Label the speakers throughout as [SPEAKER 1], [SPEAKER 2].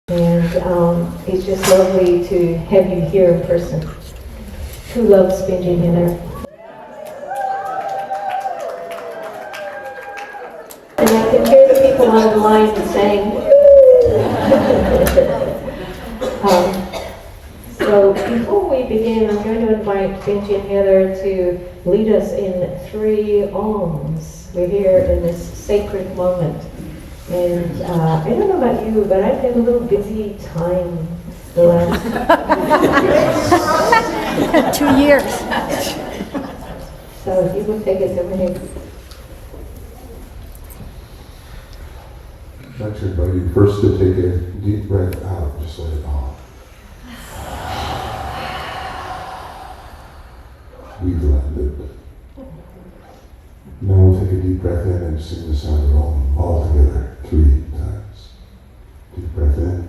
[SPEAKER 1] And it's just lovely to have you here in person. Who loves Benjy and Heather? And I can hear the people on the line saying, so before we begin, I'm going to invite Benjy and Heather to lead us in 3 Oms. We're here in this sacred moment. And I don't know about you, but I've had a little busy time the last
[SPEAKER 2] 2 years.
[SPEAKER 1] So if you would take us away.
[SPEAKER 3] I'd like to invite you first to take a deep breath out, just let it off. We've landed. Now we'll take a deep breath in and sing the sound of Om all together 3 times. Deep breath in.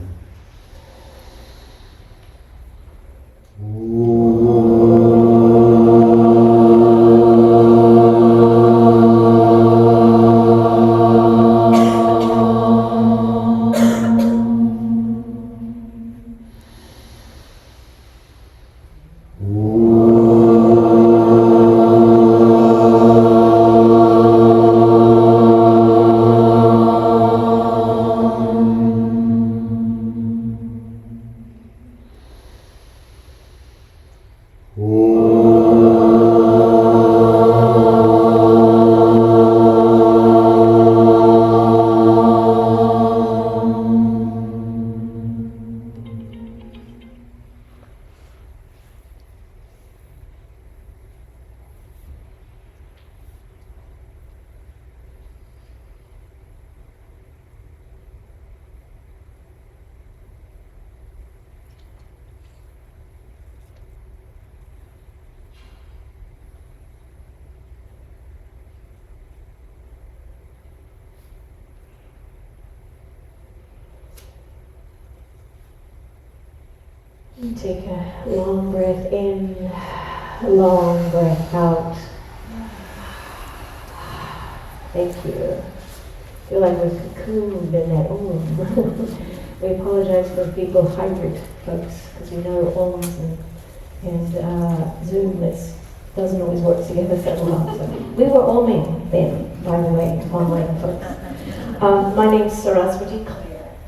[SPEAKER 1] Take a long breath in, a long breath out. Thank you. I feel like we're cocooned in that Om. We apologize for people, hybrid folks, because we know Oms and Zoom doesn't always work together so well. So we were Oming then, by the way, online folks. My name's Saraswati,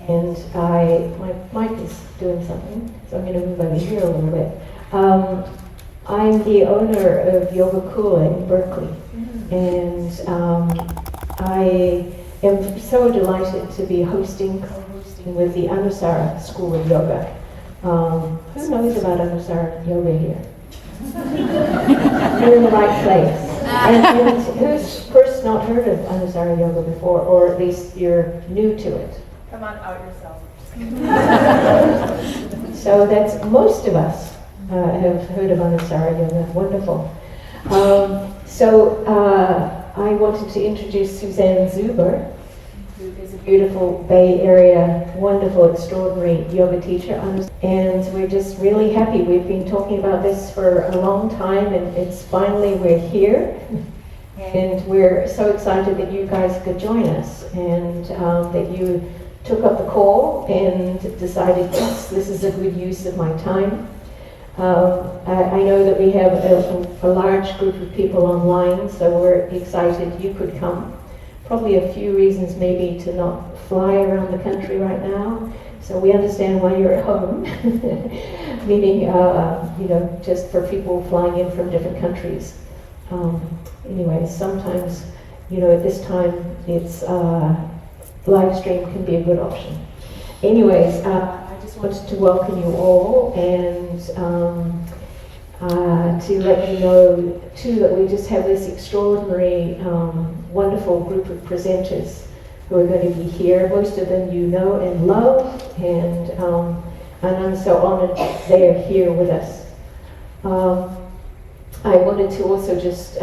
[SPEAKER 1] and my mic is doing something, so I'm going to move over here a little bit. I'm the owner of Yoga Kula in Berkeley, and I am so delighted to be co-hosting with the Anusara School of Yoga. Who knows about Anusara Yoga here? You're in the right place. And who's first not heard of Anusara Yoga before, or at least you're new to it?
[SPEAKER 2] Come on, out yourself.
[SPEAKER 1] So that's most of us have heard of Anusara Yoga. Wonderful. I wanted to introduce Suzanne Zuber, who is a beautiful Bay Area, wonderful, extraordinary yoga teacher. And we're just really happy. We've been talking about this for a long time, and it's finally we're here. And we're so excited that you guys could join us, and that you took up the call and decided, yes, this is a good use of my time. I know that we have a large group of people online, so we're excited you could come. Probably a few reasons maybe to not fly around the country right now, so we understand why you're at home. Meaning, just for people flying in from different countries. Anyway, sometimes, at this time, it's live stream can be a good option. Anyways, I just wanted to welcome you all, and to let you know too that we just have this extraordinary, wonderful group of presenters who are going to be here. Most of them you know and love, and I'm so honored they are here with us. I wanted to also just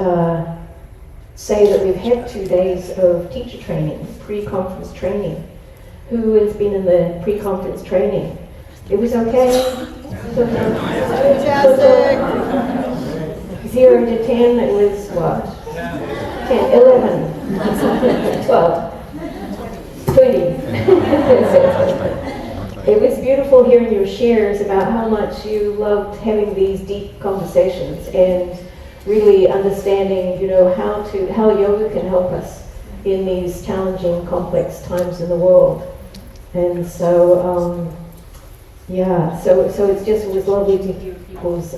[SPEAKER 1] say that we've had 2 days of teacher training, pre-conference training. Who has been in the pre-conference training? It was okay? Fantastic! 0 to 10, it was what? 10, 11, 12, 20. It beautiful hearing your shares about how much you loved having these deep conversations and really understanding, how yoga can help us in these challenging, complex times in the world. And so, so it was lovely to hear people's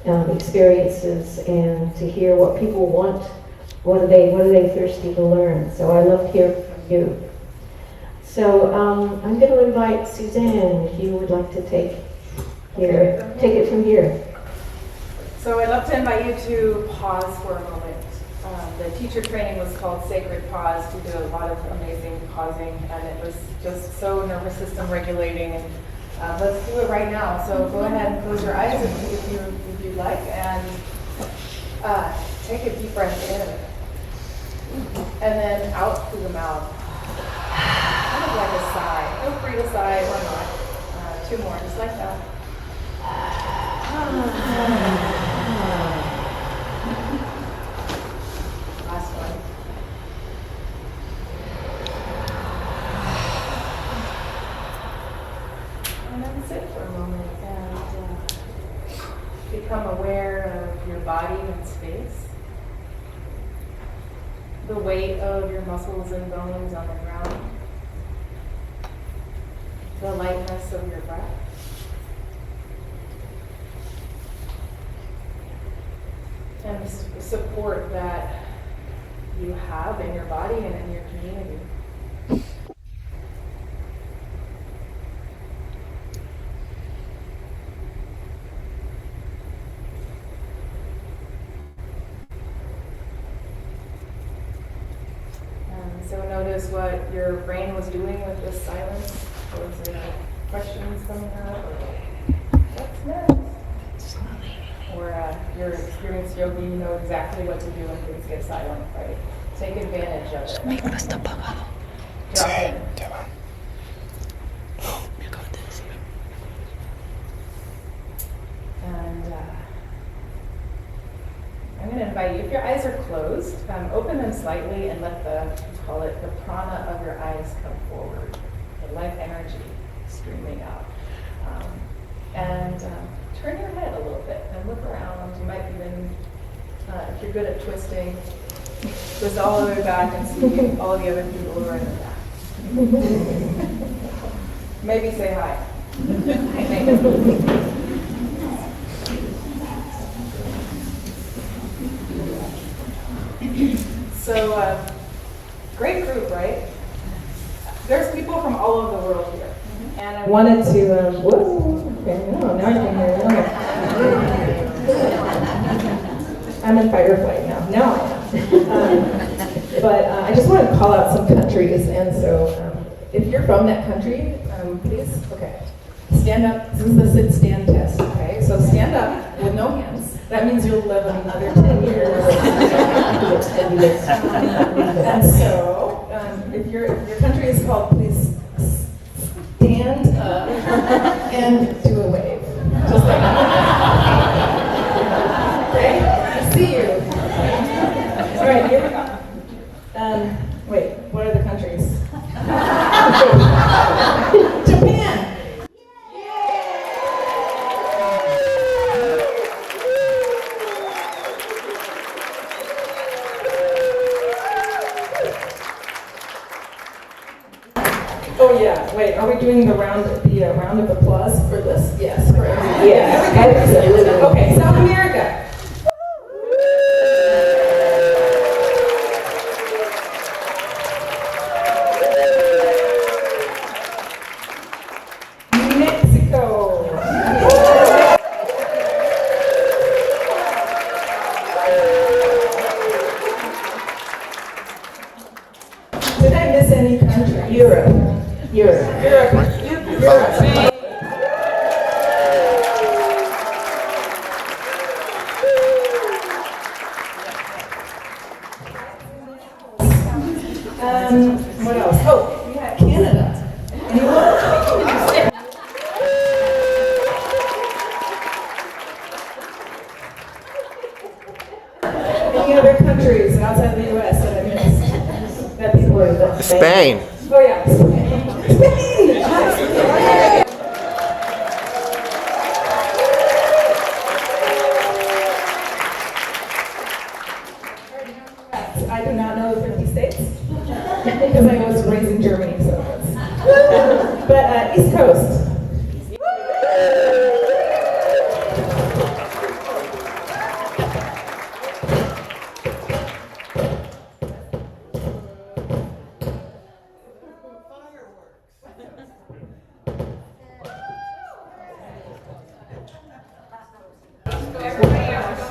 [SPEAKER 1] experiences and to hear what people want. What are they thirsty to learn? So I loved hearing from you. So I'm going to invite Suzanne, if you would like to take it from here.
[SPEAKER 2] So I'd love to invite you to pause for a moment. The teacher training was called Sacred Pause. We did a lot of amazing pausing, and it was just so nervous system regulating. And let's do it right now. So go ahead and close your eyes if you'd like, and take a deep breath in, and then out through the mouth. Kind of like a sigh. Feel free to sigh or not. 2 more, just like that. Last one. And then sit for a moment and become aware of your body and space. The weight of your muscles and bones on the ground. The lightness of your breath. And the support that you have in your body and in your community. So notice what your brain was doing with this silence. Was there questions coming up? Or what's next? Or your experienced yogi, you know exactly what to do when things get silent, right? Take advantage of it. Drop in. And I'm going to invite you, if your eyes are closed, open them slightly and let the prana of your eyes come forward, the life energy streaming out. And turn your head a little bit and look around. You might even, if you're good at twisting, twist all the way back and see all the other people who are in the back. Maybe say hi. So, great group, right? There's people from all over the world here. And I wanted to, now I can hear you. I'm in fight or flight now. Now I am. But I just want to call out some countries, and so if you're from that country, please, stand up. This is the sit-stand test, okay? So stand up with no hands. That means you'll live another 10 years. And so, if your country is called, please stand up and do a wave. Just like that. Okay? I see you. All right, here we go. Wait, what are the countries? Japan. Oh yeah, wait, are we doing the round of applause for this? Yes, for everybody.
[SPEAKER 1] Yes,
[SPEAKER 2] Everybody. Okay, South America. Mexico. Did I miss any country?
[SPEAKER 1] Europe.
[SPEAKER 2] What else? Oh, we had Canada. Any other countries outside the U.S. that I missed? That people are
[SPEAKER 4] Spain.
[SPEAKER 2] Oh yeah, Spain. because I was raised in Germany, so that's. But East Coast.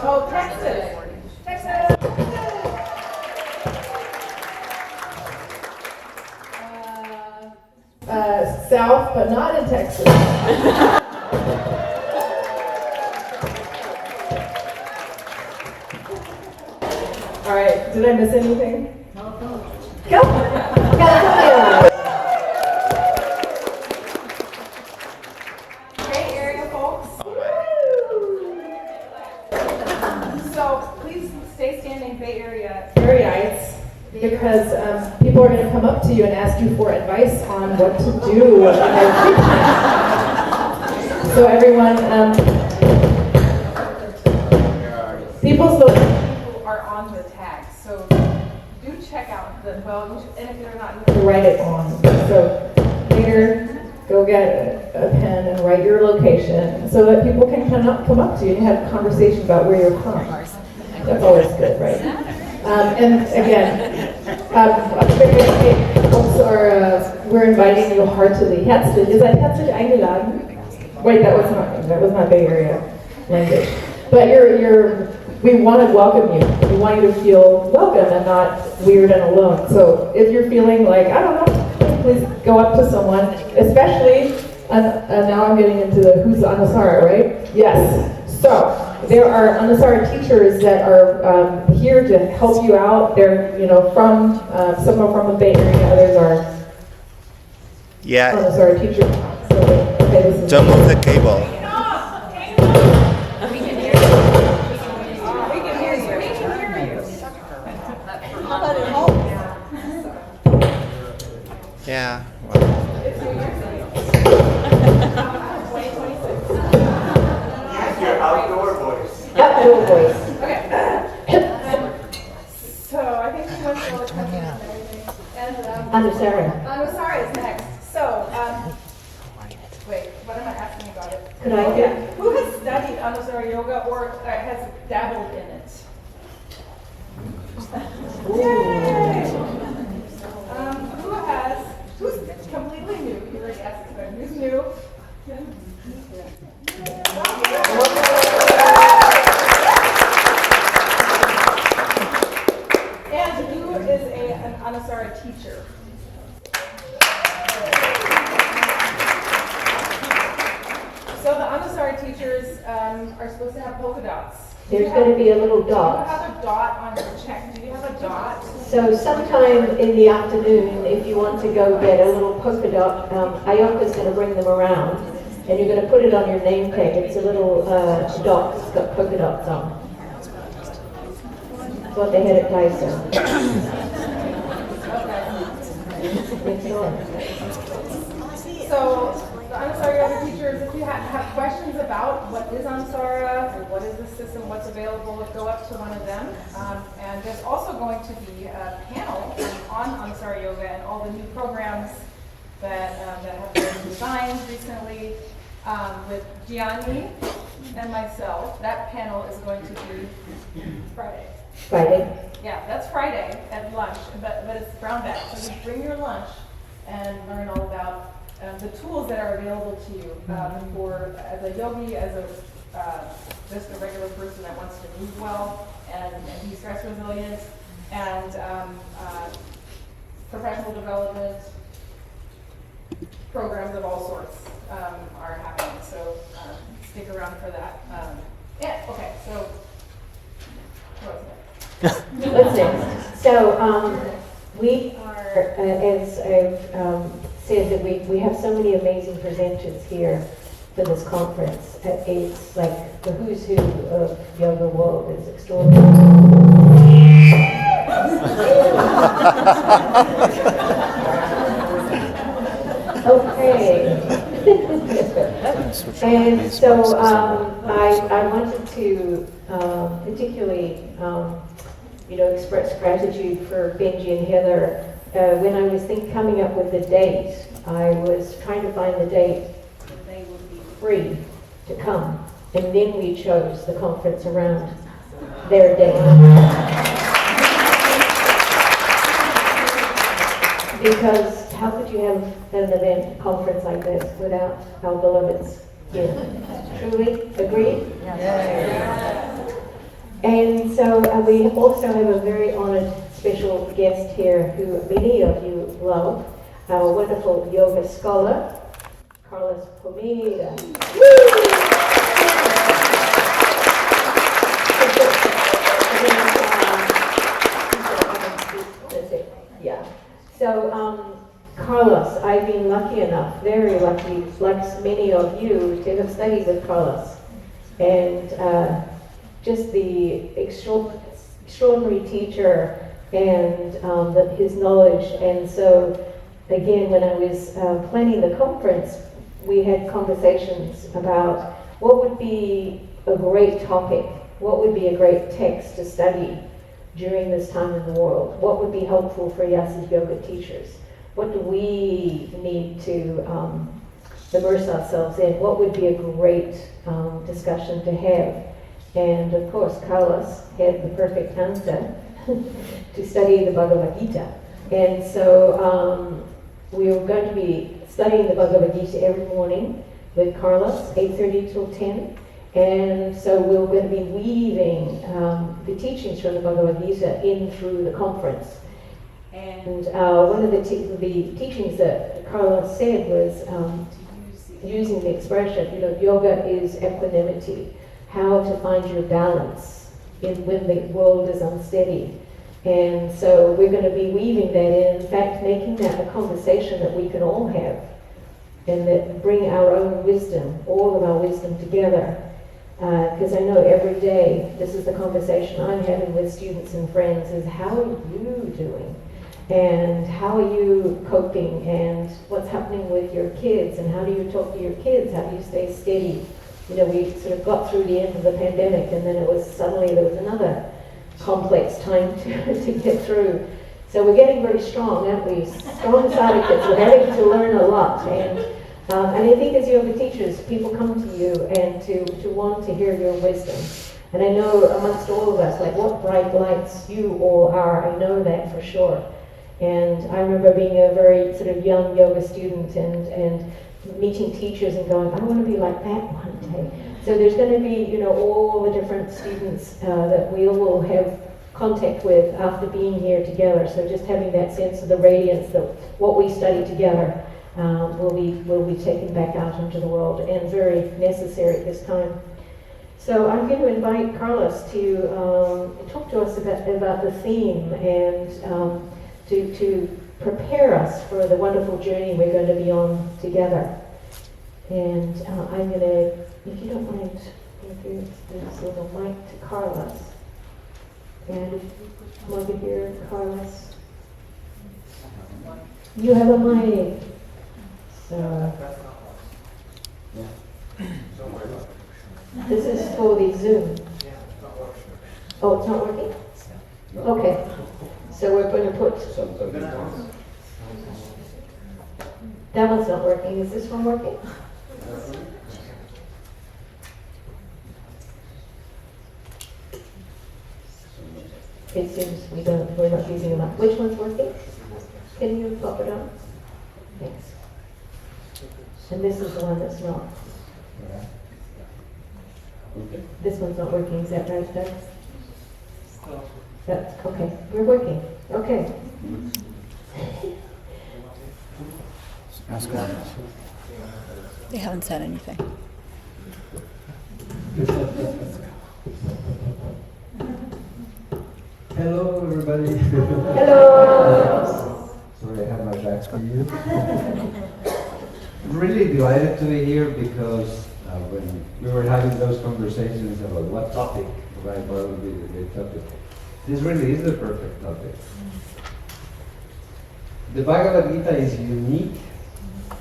[SPEAKER 2] Oh, Texas. Texas. South, but not in Texas. All right, did I miss anything?
[SPEAKER 1] Go! California!
[SPEAKER 2] Bay Area folks. So please stay standing, Bay Area areaites, because people are going to come up to you and ask you for advice on what to do. So everyone, people are on the tag, so do check out the, and if you're not, you can write it on. So later, go get a pen and write your location so that people can come up to you and have a conversation about where you're from. That's always good, right? And again, we're inviting you heartily. Herzlich, ihr seid herzlich eingeladen. Wait, that was not Bay Area language. But we want to welcome you. We want you to feel welcome and not weird and alone. So if you're feeling like, I don't know, please go up to someone, especially, and now I'm getting into the who's Anusara, right? Yes. So there are Anusara teachers that are here to help you out. They're, from, some are from the Bay Area, others are Anusara teachers. So, okay, this is
[SPEAKER 4] Don't move the cable. Yeah.
[SPEAKER 3] Your outdoor voice.
[SPEAKER 1] outdoor voice.
[SPEAKER 2] Okay. So I think we went through all the questions and everything. And
[SPEAKER 1] Anusara.
[SPEAKER 2] Anusara is next. So, wait, what am I asking about it?
[SPEAKER 1] Could I get?
[SPEAKER 2] Who has studied Anusara Yoga or has dabbled in it? Yay! Who's completely new? You already asked this, but who's new? And who is an Anusara teacher? So the Anusara teachers are supposed to have polka dots.
[SPEAKER 1] There's going to be a little
[SPEAKER 2] Do you
[SPEAKER 1] dot.
[SPEAKER 2] have a dot on your check? Do you have a dot?
[SPEAKER 1] So sometime in the afternoon, if you want to go get a little polka dot, Ayoka's going to bring them around, and you're going to put it on your name tag. It's a little dot. It's got polka dots on. It's what they had at Tyson.
[SPEAKER 2] So the Anusara Yoga teachers, if you have questions about what is Anusara, or what is the system, what's available, go up to one of them. And there's also going to be a panel on Anusara Yoga and all the new programs that have been designed recently with Gianni and myself. That panel is going to be Friday.
[SPEAKER 1] Friday.
[SPEAKER 2] Yeah, that's Friday at lunch, but it's brown bag. So you bring your lunch and learn all about the tools that are available to you for as a yogi, as a just a regular person that wants to move well and be stress resilient, and professional development programs of all sorts are happening. So stick around for that. Yeah. Okay. So what's next?
[SPEAKER 1] What's next? So we are, as I've said, that we have so many amazing presenters here for this conference. It's like the who's who of yoga world. It's extraordinary. Okay. And so I wanted to particularly express gratitude for Benjy and Heather when I was coming up with the date, I was trying to find the date when they would be free to come. And then we chose the conference around their date. Because how could you have an event, a conference like this without our beloveds here? Truly agree? Yes. And so we also have a very honored special guest here who many of you love, our wonderful yoga scholar, Carlos Pomeda. Yeah. So, Carlos, I've been lucky enough, very lucky, like many of you, to have studied with Carlos. And just the extraordinary teacher and his knowledge. And so, again, when I was planning the conference, we had conversations about what would be a great topic, what would be a great text to study during this time in the world, what would be helpful for us as yoga teachers, what do we need to immerse ourselves in, what would be a great discussion to have. And of course, Carlos had the perfect answer to study the Bhagavad Gita. And so we were going to be studying the Bhagavad Gita every morning with Carlos, 8:30 till 10. And so we're going to be weaving the teachings from the Bhagavad Gita in through the conference. And one of the teachings that Carlos said was using the expression, yoga is equanimity, how to find your balance when the world is unsteady. And so we're going to be weaving that in fact, making that a conversation that we can all have, and that bring our own wisdom, all of our wisdom together. Because I know every day, this is the conversation I'm having with students and friends, is how are you doing? And how are you coping? And what's happening with your kids? And how do you talk to your kids? How do you stay steady? We sort of got through the end of the pandemic, and then there was another complex time to get through. So we're getting very strong, aren't we? Strong sidekicks. We're having to learn a lot. And I think as yoga teachers, people come to you and to want to hear your wisdom. And I know amongst all of us, like what bright lights you all are, I know that for sure. And I remember being a very sort of young yoga student and meeting teachers and going, I want to be like that one day. So there's going to be, all the different students that we all will have contact with after being here together. So just having that sense of the radiance that what we study together will be taken back out into the world, and very necessary at this time. So I'm going to invite Carlos to talk to us about the theme and to prepare us for the wonderful journey we're going to be on together. And I'm going to, if you don't mind, give this little mic to Carlos. And come over here, Carlos. You have a mic. So, this is for the Zoom. Oh, it's not working? Okay. So we're going to put... That one's not working. Is this one working? It seems we're not using them up. Which one's working? Can you pop it on? Thanks. And this is the one that's not. This one's not working. Is that right, Doug? That's okay. We're working. Okay.
[SPEAKER 4] Ask them. They haven't said anything.
[SPEAKER 5] Hello, everybody.
[SPEAKER 1] Hello.
[SPEAKER 5] Sorry, I have my back to you. I'm really delighted to be here because when we were having those conversations about what topic, right, what would be the great topic, this really is the perfect topic. The Bhagavad Gita is unique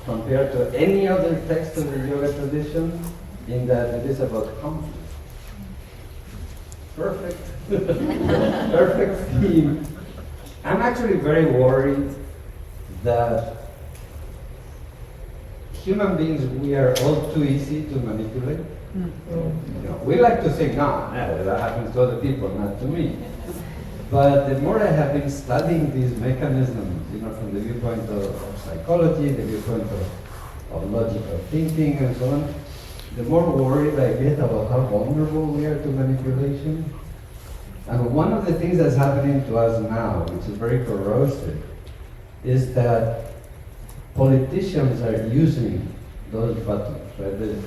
[SPEAKER 5] compared to any other text of the yoga tradition in that it is about comfort. Perfect. Perfect theme. I'm actually very worried that human beings, we are all too easy to manipulate. You know, we like to think, no, that happens to other people, not to me. But the more I have been studying these mechanisms, you know, from the viewpoint of psychology, the viewpoint of logical thinking and so on, the more worried I get about how vulnerable we are to manipulation. And one of the things that's happening to us now, which is very corrosive, is that politicians are using those buttons. Right?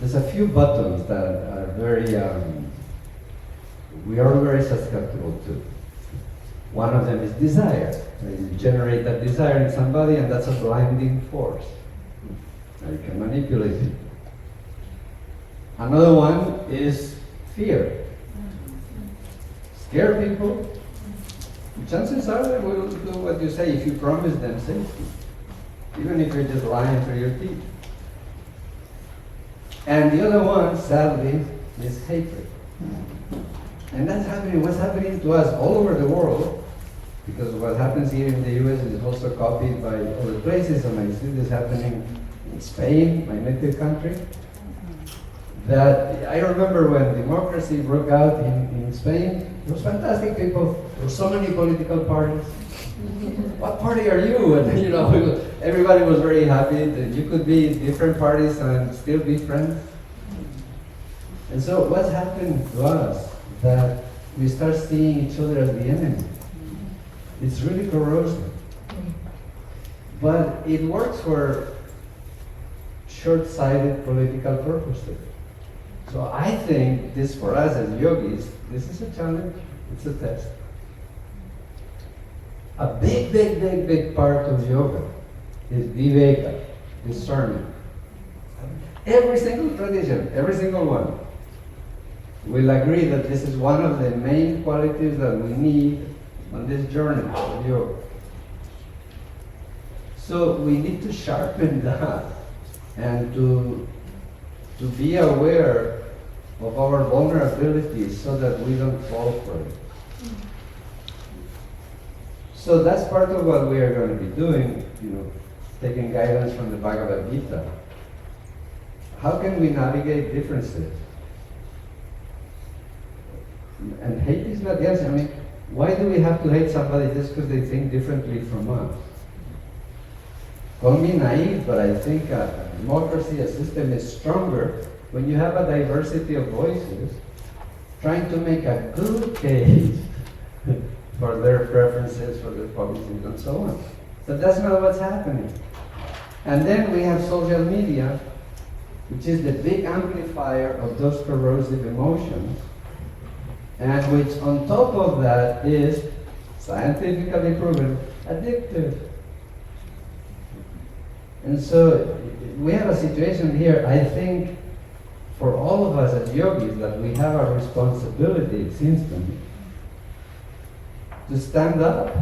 [SPEAKER 5] There's a few buttons that are very, we are very susceptible to. One of them is desire. You generate that desire in somebody, and that's a blinding force. Now you can manipulate it. Another one is fear. Scare people. Chances are they will do what you say if you promise them safety, even if you're just lying through your teeth. And the other one, sadly, is hatred. And that's happening, what's happening to us all over the world, because what happens here in the US is also copied by other places, and I see this happening in Spain, my native country. That I remember when democracy broke out in Spain, it was fantastic people, there were so many political parties. What party are you? And you know, everybody was very happy that you could be in different parties and still be friends. And so what's happened to us, that we start seeing each other as the enemy. It's really corrosive. But it works for short-sighted political purposes. So I think this, for us as yogis, this is a challenge, it's a test. A big part of yoga is viveka, discernment. Every single tradition, every single one, will agree that this is one of the main qualities that we need on this journey of yoga. So we need to sharpen that and to be aware of our vulnerabilities so that we don't fall for it. So that's part of what we are going to be doing, you know, taking guidance from the Bhagavad Gita. How can we navigate differences? And hate is not the answer. I mean, why do we have to hate somebody just because they think differently from us? Call me naive, but I think a democracy, a system is stronger when you have a diversity of voices trying to make a good case for their preferences, for their policies, and so on. So that's not what's happening. And then we have social media, which is the big amplifier of those corrosive emotions, and which on top of that is scientifically proven addictive. And so we have a situation here, I think, for all of us as yogis, that we have a responsibility, it seems to me, to stand up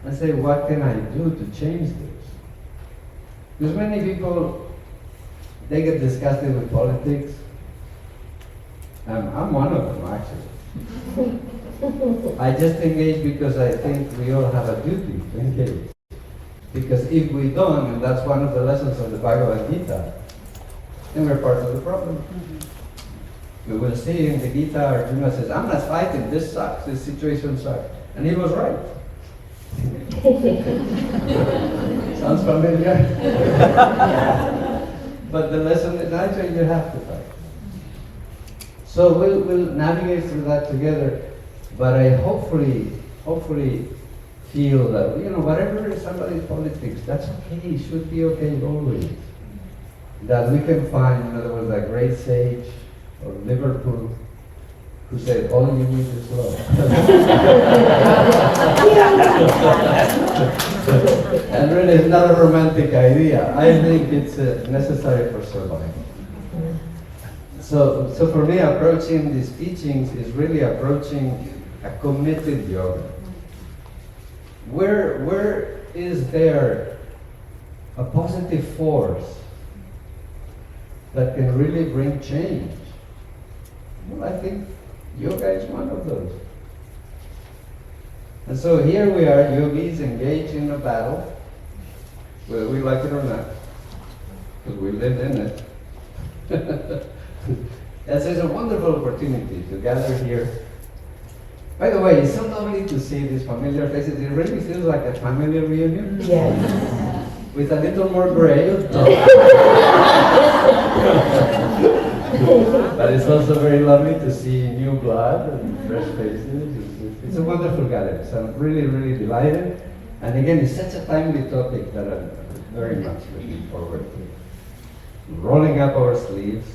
[SPEAKER 5] and say, what can I do to change this? Because many people, they get disgusted with politics. I'm one of them, actually. I just engage because I think we all have a duty to engage. Because if we don't, and that's one of the lessons of the Bhagavad Gita, then we're part of the problem. We will see in the Gita, Arjuna says, I'm not fighting, this sucks, this situation sucks. And he was right. Sounds familiar? But the lesson is actually you have to fight. So we'll navigate through that together, but I hopefully feel that, you know, whatever is somebody's politics, that's okay, it should be okay always. That we can find, in other words, a great sage of Liverpool who said, all you need is love. And really, it's not a romantic idea. I think it's necessary for survival. So for me, approaching these teachings is really approaching a committed yoga. Where is there a positive force that can really bring change? Well, I think yoga is one of those. And so here we are, yogis engaged in a battle, whether we like it or not, because we live in it. Yes, it's a wonderful opportunity to gather here. By the way, it's so lovely to see these familiar faces. It really feels like a family reunion.
[SPEAKER 1] Yes.
[SPEAKER 5] With a little more gray. But it's also very lovely to see new blood and fresh faces. It's a wonderful gathering. So I'm really, really delighted. And again, it's such a timely topic that I'm very much looking forward to. Rolling up our sleeves,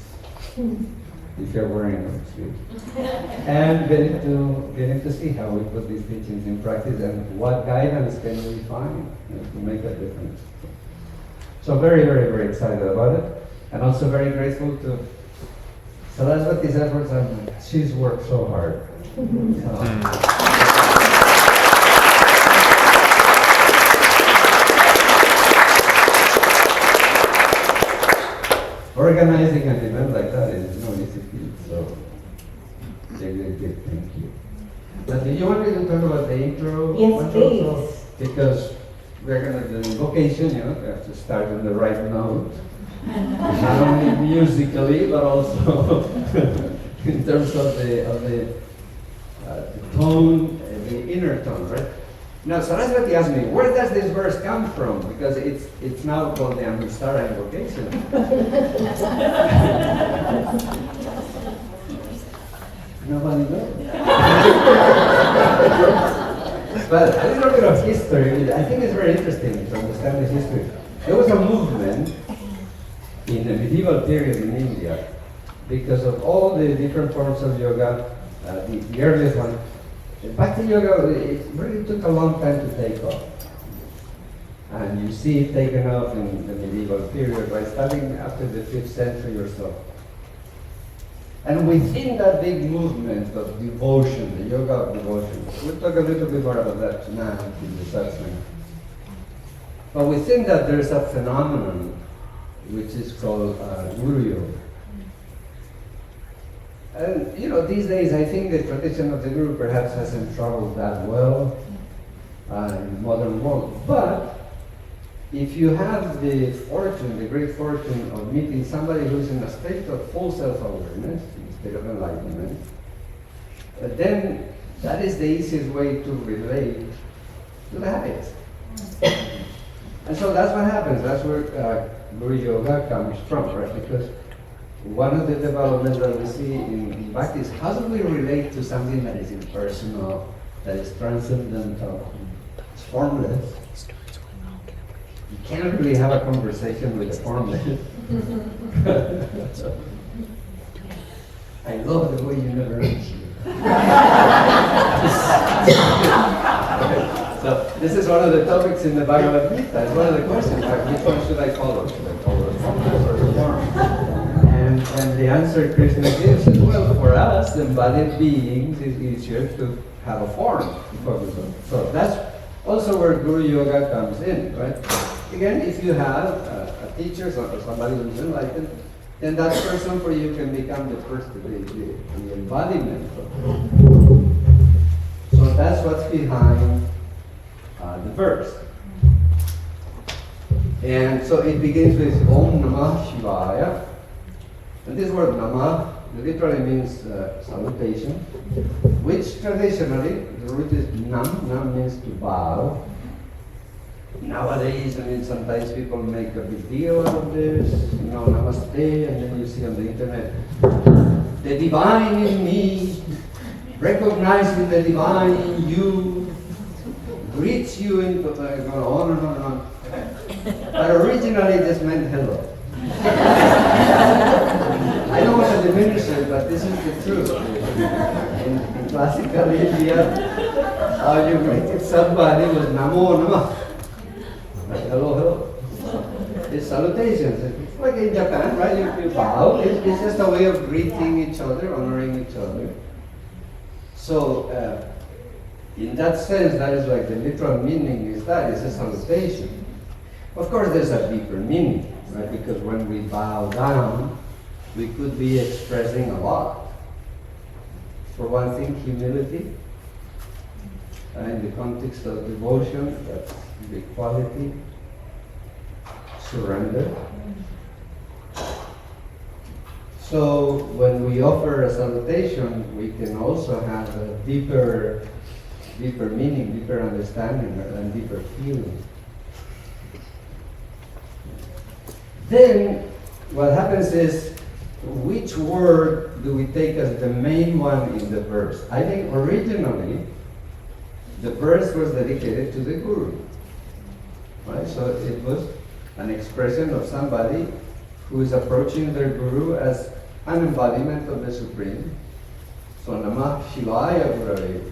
[SPEAKER 5] if you're wearing those sleeves, and getting to see how we put these teachings in practice and what guidance can we find to make a difference. So very, very, very excited about it, and also very grateful to Saraswati's efforts, and she's worked so hard. Organizing an event like that is no easy feat, so big thank you. But do you want me to talk about the intro?
[SPEAKER 1] Yes, please.
[SPEAKER 5] Also? Because we're going to do invocation, you know, we have to start on the right note. Not only musically, but also in terms of the tone, the inner tone, right? Now, Saraswati asked me, where does this verse come from? Because it's now called the Anusara Invocation. Nobody knows. But a little bit of history, I think it's very interesting to understand the history. There was a movement in the medieval period in India because of all the different forms of yoga, the earliest one. Bhakti yoga, it really took a long time to take off. And you see it taken off in the medieval period, by starting after the 5th century or so. And within that big movement of devotion, the yoga of devotion, we'll talk a little bit more about that now in the satsang. But within that, there's a phenomenon which is called Guru Yoga. And you know, these days I think the tradition of the Guru perhaps hasn't traveled that well in the modern world. But if you have the fortune, the great fortune of meeting somebody who's in a state of full self-awareness, in a state of enlightenment, then that is the easiest way to relate to the highest. And so that's what happens. That's where Guru Yoga comes from, right? Because one of the developments that we see in Bhakti is how do we relate to something that is impersonal, that is transcendental, it's formless. You can't really have a conversation with the formless. I love the way you never answer. So this is one of the topics in the Bhagavad Gita. It's one of the questions, like, which one should I follow? Should I follow the formless or the form? And the answer Krishna gives is, well, for us, embodied beings, it's easier to have a form to focus on. So that's also where Guru Yoga comes in, right? Again, if you have a teacher or somebody who's enlightened, then that person for you can become the first, the embodiment of it. So that's what's behind the verse. And so it begins with Om Namah Shivaya. And this word Namah literally means salutation, which traditionally, the root is Nam. Nam means to bow. Nowadays, I mean, sometimes people make a big deal out of this, you know, Namaste, and then you see on the internet, the divine in me, recognizing the divine in you, greets you in, on and on and on. But originally this meant hello. I don't want to diminish it, but this is the truth. In classical India, how you greeted somebody was Namo Namah. Like, hello, hello. It's salutations. It's like in Japan, right? You bow. It's just a way of greeting each other, honoring each other. So, in that sense, that is like the literal meaning is that, it's a salutation. Of course, there's a deeper meaning, right? Because when we bow down, we could be expressing a lot. For one thing, humility. in the context of devotion, that's the quality, surrender. So when we offer a salutation, we can also have a deeper meaning, deeper understanding, and deeper feeling. Then what happens is, which word do we take as the main one in the verse? I think originally the verse was dedicated to the Guru, right? So it was an expression of somebody who is approaching their Guru as an embodiment of the Supreme. So Namah Shivaya Gurave,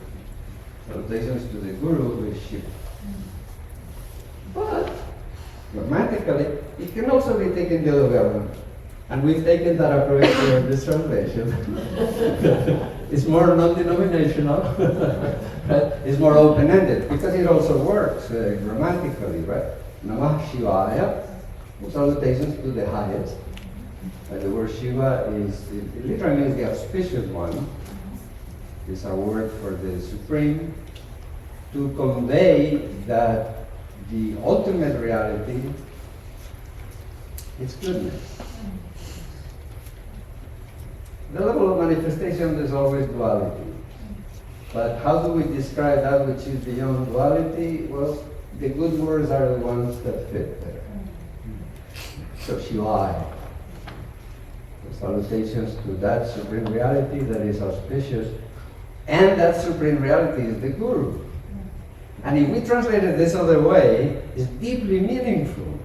[SPEAKER 5] salutations to the Guru who is Shiva. But grammatically, it can also be taken the other way around. And we've taken that approach for this translation. It's more non-denominational, right? It's more open-ended, because it also works grammatically, right? Namah Shivaya, salutations to the highest. The word Shiva it literally means the auspicious one. It's a word for the Supreme, to convey that the ultimate reality is goodness. The level of manifestation is always duality. But how do we describe that which is beyond duality? Well, the good words are the ones that fit there. So Shivaya. Salutations to that Supreme Reality that is auspicious. And that Supreme Reality is the Guru. And if we translate it this other way, it's deeply meaningful.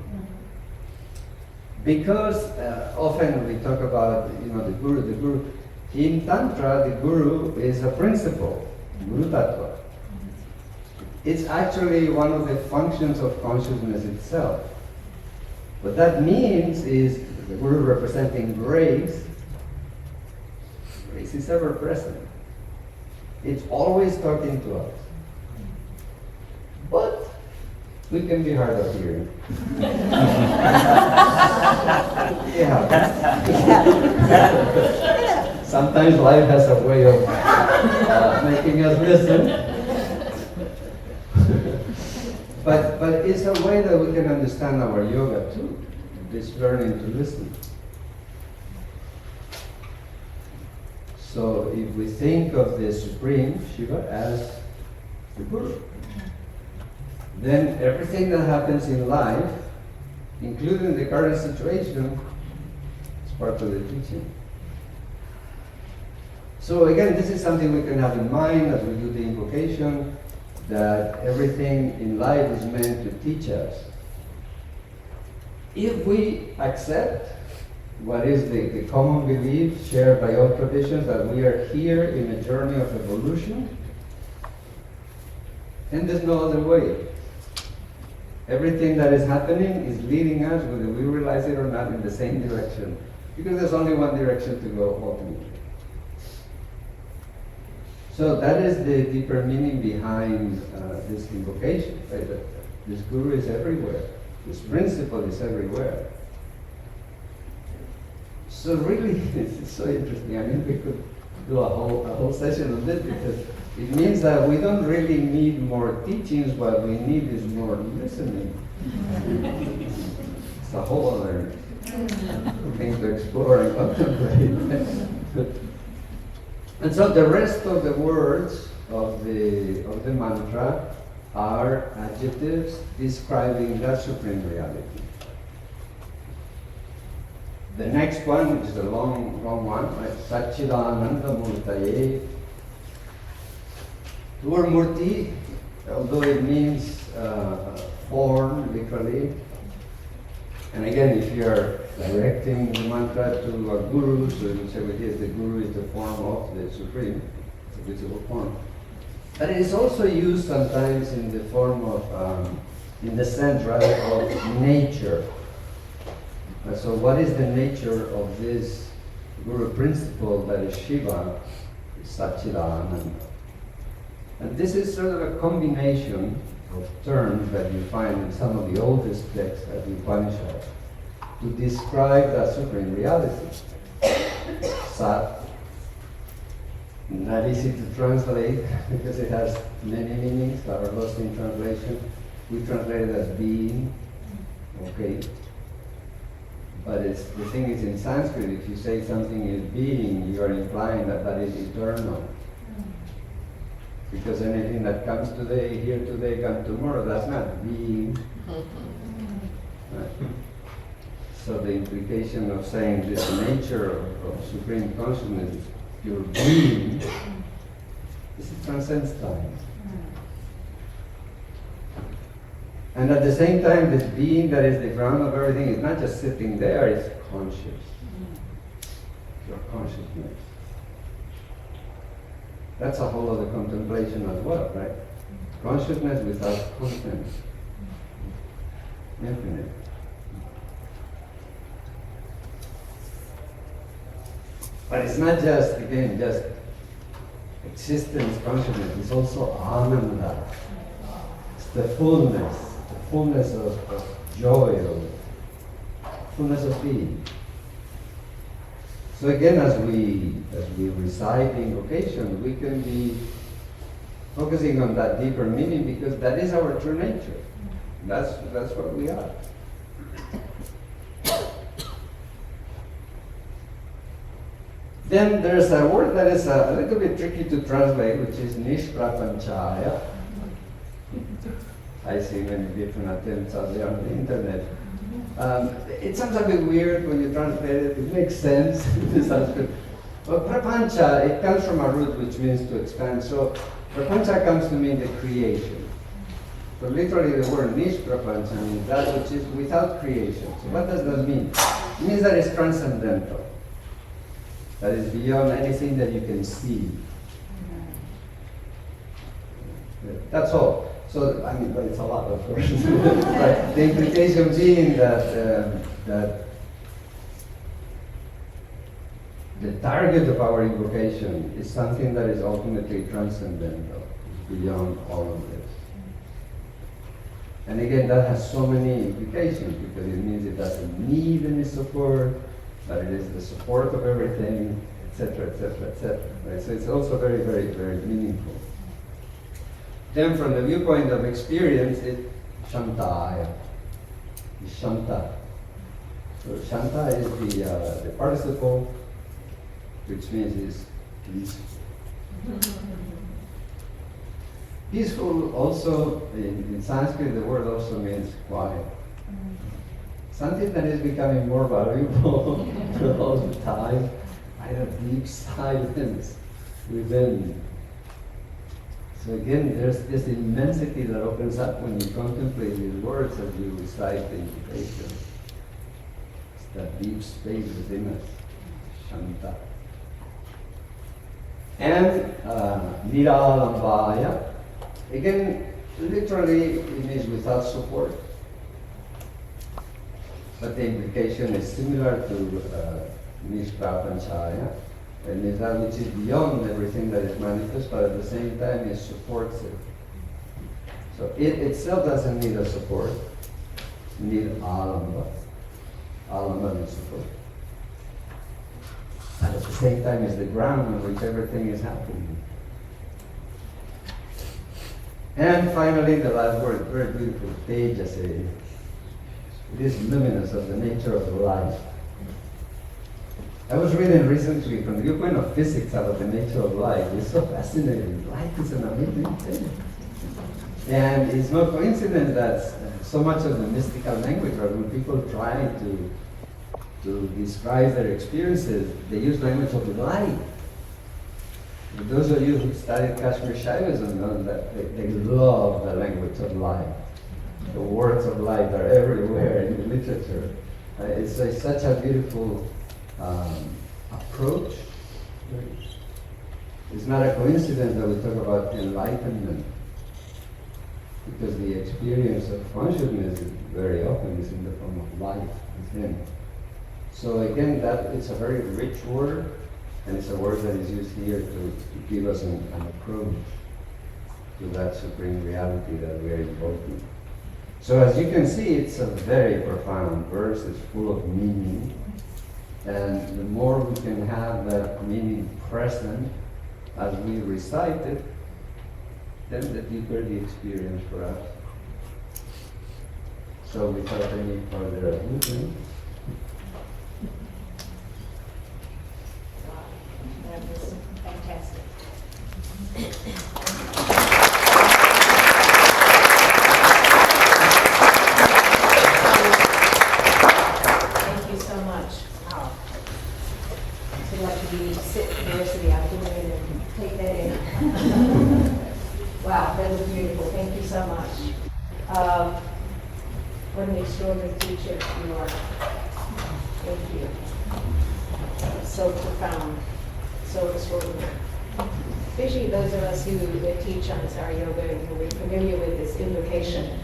[SPEAKER 5] Because often we talk about, the Guru. In Tantra, the Guru is a principle, Guru Tattva. It's actually one of the functions of consciousness itself. What that means is the Guru representing grace. Grace is ever present. It's always talking to us. But we can be hard of hearing. Yeah. Sometimes life has a way of making us listen. But it's a way that we can understand our yoga too, this learning to listen. So if we think of the Supreme, Shiva, as the Guru, then everything that happens in life, including the current situation, is part of the teaching. So again, this is something we can have in mind as we do the invocation, that everything in life is meant to teach us. If we accept what is the common belief shared by all traditions, that we are here in a journey of evolution, and there's no other way. Everything that is happening is leading us, whether we realize it or not, in the same direction, because there's only one direction to go ultimately. So that is the deeper meaning behind this invocation, right? That this Guru is everywhere. This principle is everywhere. So really, it's so interesting. I mean, we could do a whole session on this, because it means that we don't really need more teachings. What we need is more listening. It's a whole other thing to explore and contemplate. And so the rest of the words of the mantra are adjectives describing that Supreme Reality. The next one, which is a long one, right? Satchidananda Murtaye. The word Murti, although it means form, literally, and again, if you are directing the mantra to a Guru, so you say, well, yes, the Guru is the form of the Supreme, it's a visible form. But it is also used sometimes in the form of, in the sense rather of nature. So what is the nature of this Guru principle that is Shiva, Satchidananda? And this is sort of a combination of terms that you find in some of the oldest texts of the Upanishads to describe that Supreme Reality. Sat, not easy to translate because it has many meanings that are lost in translation. We translate it as being, okay. But the thing is, in Sanskrit, if you say something is being, you are implying that that is eternal. Because anything that comes today, here today, comes tomorrow, that's not being. Right? So the implication of saying this nature of supreme consciousness, your being, is it transcends time. And at the same time, this being that is the ground of everything is not just sitting there, it's conscious. Your consciousness. That's a whole other contemplation as well, right? Consciousness without content. Infinite. But it's not just, again, just existence consciousness, it's also ananda. It's the fullness of joy, of fullness of being. So again, as we recite the invocation, we can be focusing on that deeper meaning because that is our true nature. That's what we are. Then there's a word that is a little bit tricky to translate, which is nishprapanchaya. I see many different attempts out there on the internet. It sounds a bit weird when you translate it. It makes sense in Sanskrit. But prapancha, it comes from a root which means to expand. So prapancha comes to mean the creation. So literally the word nishprapancha means that which is without creation. So what does that mean? It means that it's transcendental. That is beyond anything that you can see. That's all. So, I mean, but it's a lot, of course. But the implication being that the target of our invocation is something that is ultimately transcendental, beyond all of this. And again, that has so many implications because it means it doesn't need any support, that it is the support of everything, etc., etc., etc. Right? So it's also very, very, very meaningful. Then from the viewpoint of experience, it's shantaya. It's shanta. So shanta is the participle, which means is peaceful. Peaceful also, in Sanskrit, the word also means quiet. Something that is becoming more valuable all the time, kind of deep silence within. So again, there's this immensity that opens up when you contemplate these words as you recite the invocation. It's that deep space within us, shanta. And niralambaya, again, literally it means without support. But the implication is similar to nishprapanchaya, and is that which is beyond everything that is manifest, but at the same time it supports it. So it itself doesn't need a support, it needs alamba. Alamba means support. And at the same time is the ground on which everything is happening. And finally, the last word, very beautiful, tejase. It is luminous of the nature of life. I was reading recently from the viewpoint of physics about the nature of life. It's so fascinating. Life is an amazing thing. And it's no coincidence that so much of the mystical language, or when people try to describe their experiences, they use language of light. And those of you who studied Kashmir Shaivism know that they love the language of light. The words of light are everywhere in the literature. It's such a beautiful approach. It's not a coincidence that we talk about enlightenment, because the experience of consciousness is very often is in the form of light within. So again, that it's a very rich word, and it's a word that is used here to give us an approach to that supreme reality that we are invoking. So as you can see, it's a very profound verse. It's full of meaning. And the more we can have that meaning present, as we recite it, then the deeper the experience for us. So without any further ado,
[SPEAKER 1] That was fantastic. Thank you so much. Wow. I'd like to be sit for the rest of the afternoon and take that in. Wow, that was beautiful. Thank you so much. What an extraordinary teacher you are. Thank you. So profound, so extraordinary. Especially those of us who teach Anusara Yoga, we're familiar with this invocation.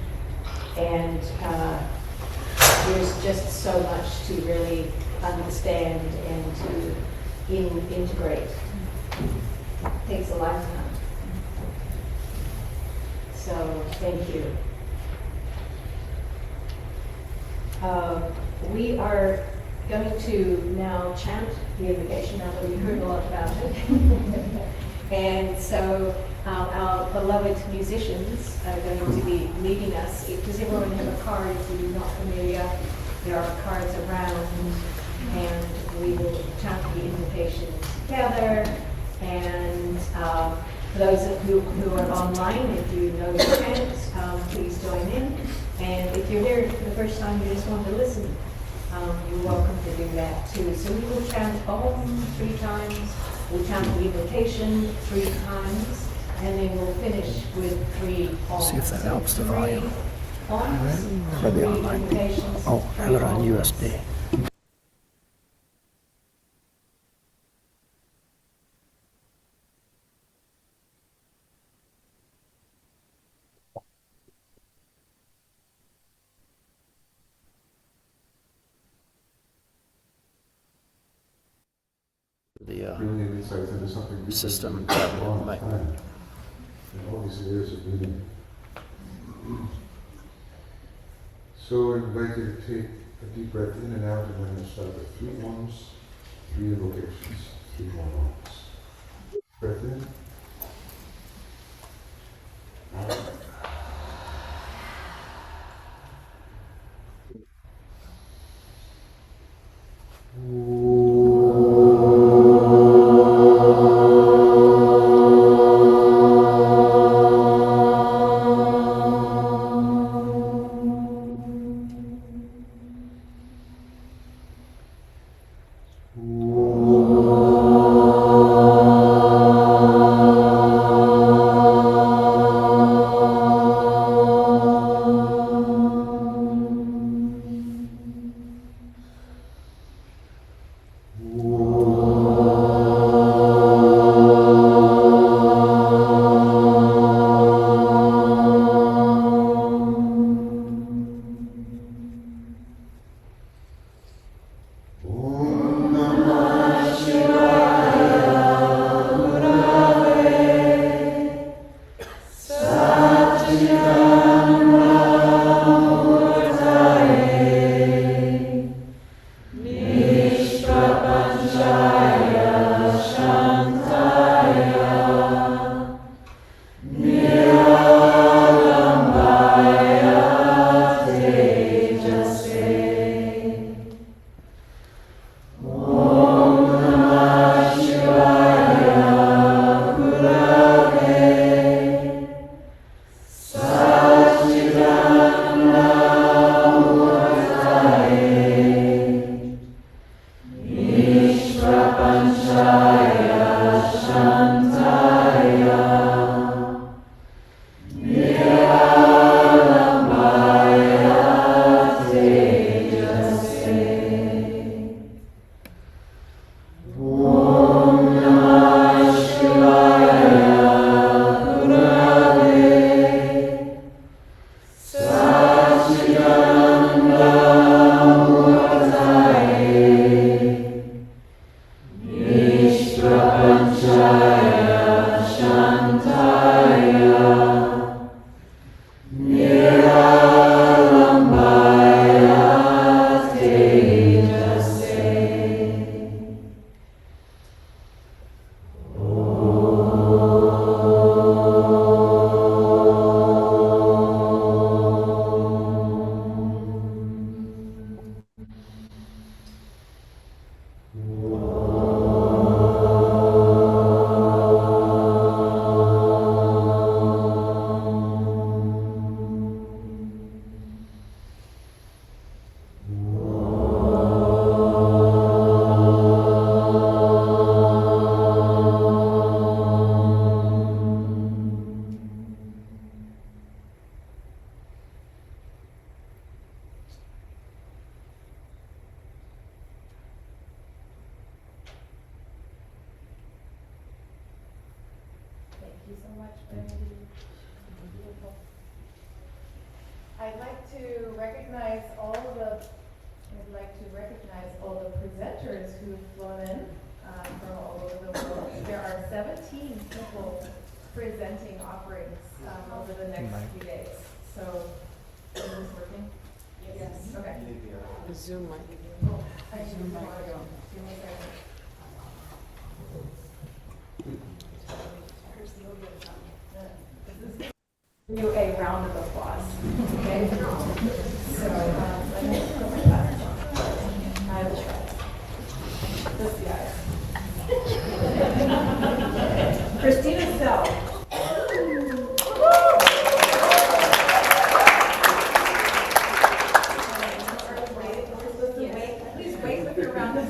[SPEAKER 1] And there's just so much to really understand and to integrate. It takes a lifetime. So thank you. We are going to now chant the invocation now that we've heard a lot about it. And so our beloved musicians are going to be leading us. Does everyone have a card if you're not familiar? There are cards around, and we will chant the invocation together. And for those who are online, if you know the chant, please join in. And if you're here for the first time, you just want to listen, you're welcome to do that too. So we will chant Om 3 times, we'll chant the invocation 3 times, and then we'll finish with 3 Oms.
[SPEAKER 6] See if that helps the volume.
[SPEAKER 1] Oms,
[SPEAKER 6] For the
[SPEAKER 1] 3
[SPEAKER 6] online.
[SPEAKER 1] invocations,
[SPEAKER 6] Oh,
[SPEAKER 1] 3
[SPEAKER 6] have it on
[SPEAKER 1] Oms.
[SPEAKER 6] USB. The
[SPEAKER 3] Brilliant insights into something we've been
[SPEAKER 6] system.
[SPEAKER 3] doing for a long
[SPEAKER 6] Right.
[SPEAKER 3] time. In all these years of meeting. So I invite you to take a deep breath in and out, and we're going to start with 3 Oms, 3 invocations, 3 more Oms. Breath in. Out.
[SPEAKER 7] much, Benjy. Beautiful. I'd like to recognize all the presenters who've flown in from all over the world. There are 17 people presenting offerings over the next few days. So, is this working? Yes. Okay.
[SPEAKER 8] The Zoom mic.
[SPEAKER 7] Oh, I Zoom mic. Give me a second. Do a round of applause. Okay? So, let me put my glasses on. I will try. Just the eyes. Christina Sell. Please wait with your round of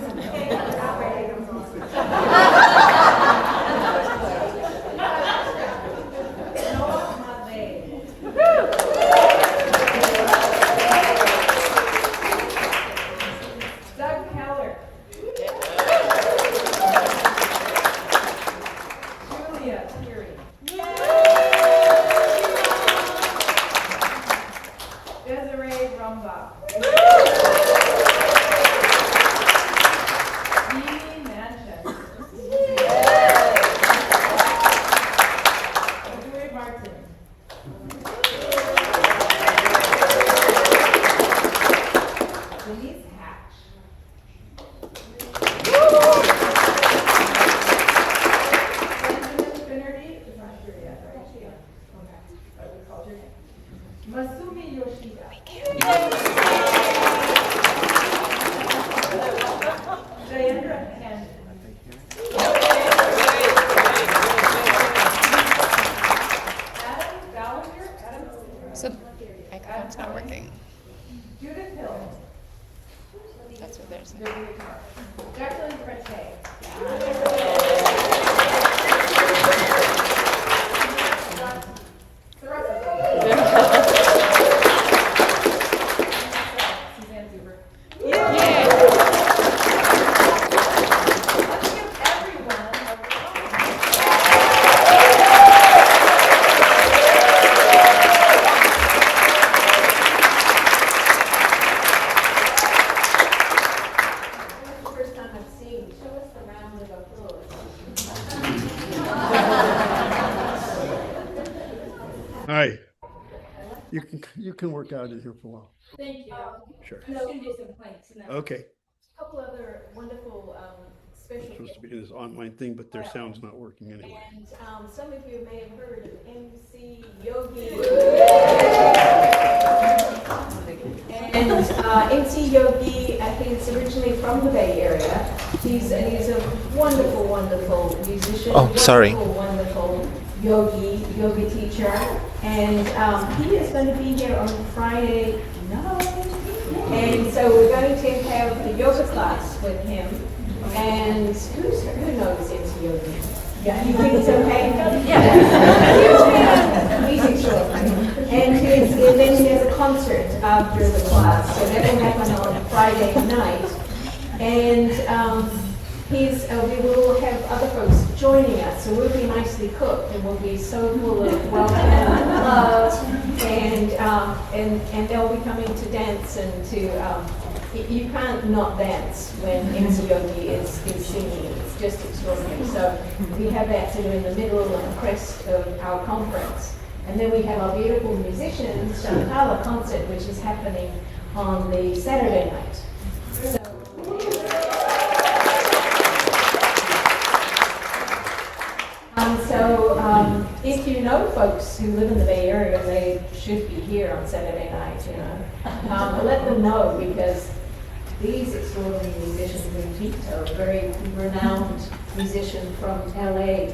[SPEAKER 6] Hi. You can work out in here for a while.
[SPEAKER 7] Thank you.
[SPEAKER 6] Sure.
[SPEAKER 7] I'm just going to do some planks now.
[SPEAKER 6] Okay.
[SPEAKER 7] A couple other wonderful special
[SPEAKER 6] It's supposed to be this online thing, but their sound's not working anyway.
[SPEAKER 7] And some of you may have heard of MC Yogi. And MC Yogi, I think it's originally from the Bay Area. He's a wonderful, wonderful musician.
[SPEAKER 9] Oh, sorry.
[SPEAKER 7] Wonderful yogi teacher. And he is going to be here on Friday night. And so we're going to have a yoga class with him. And who knows MC Yogi? Yeah, you think it's okay? Yeah. He's extraordinary. And then he has a concert after the class. So that will happen on Friday night. And we will have other folks joining us. So we'll be nicely cooked and we'll be so full of welcome and love. And they'll be coming to dance and to, you can't not dance when MC Yogi is singing. It's just extraordinary. So we have that sort of in the middle and crest of our conference. And then we have our beautiful musicians, Shantala concert, which is happening on the Saturday night. So if you know folks who live in the Bay Area, they should be here on Saturday night, you know. Let them know because these extraordinary musicians, Benjy, a very renowned musician from LA,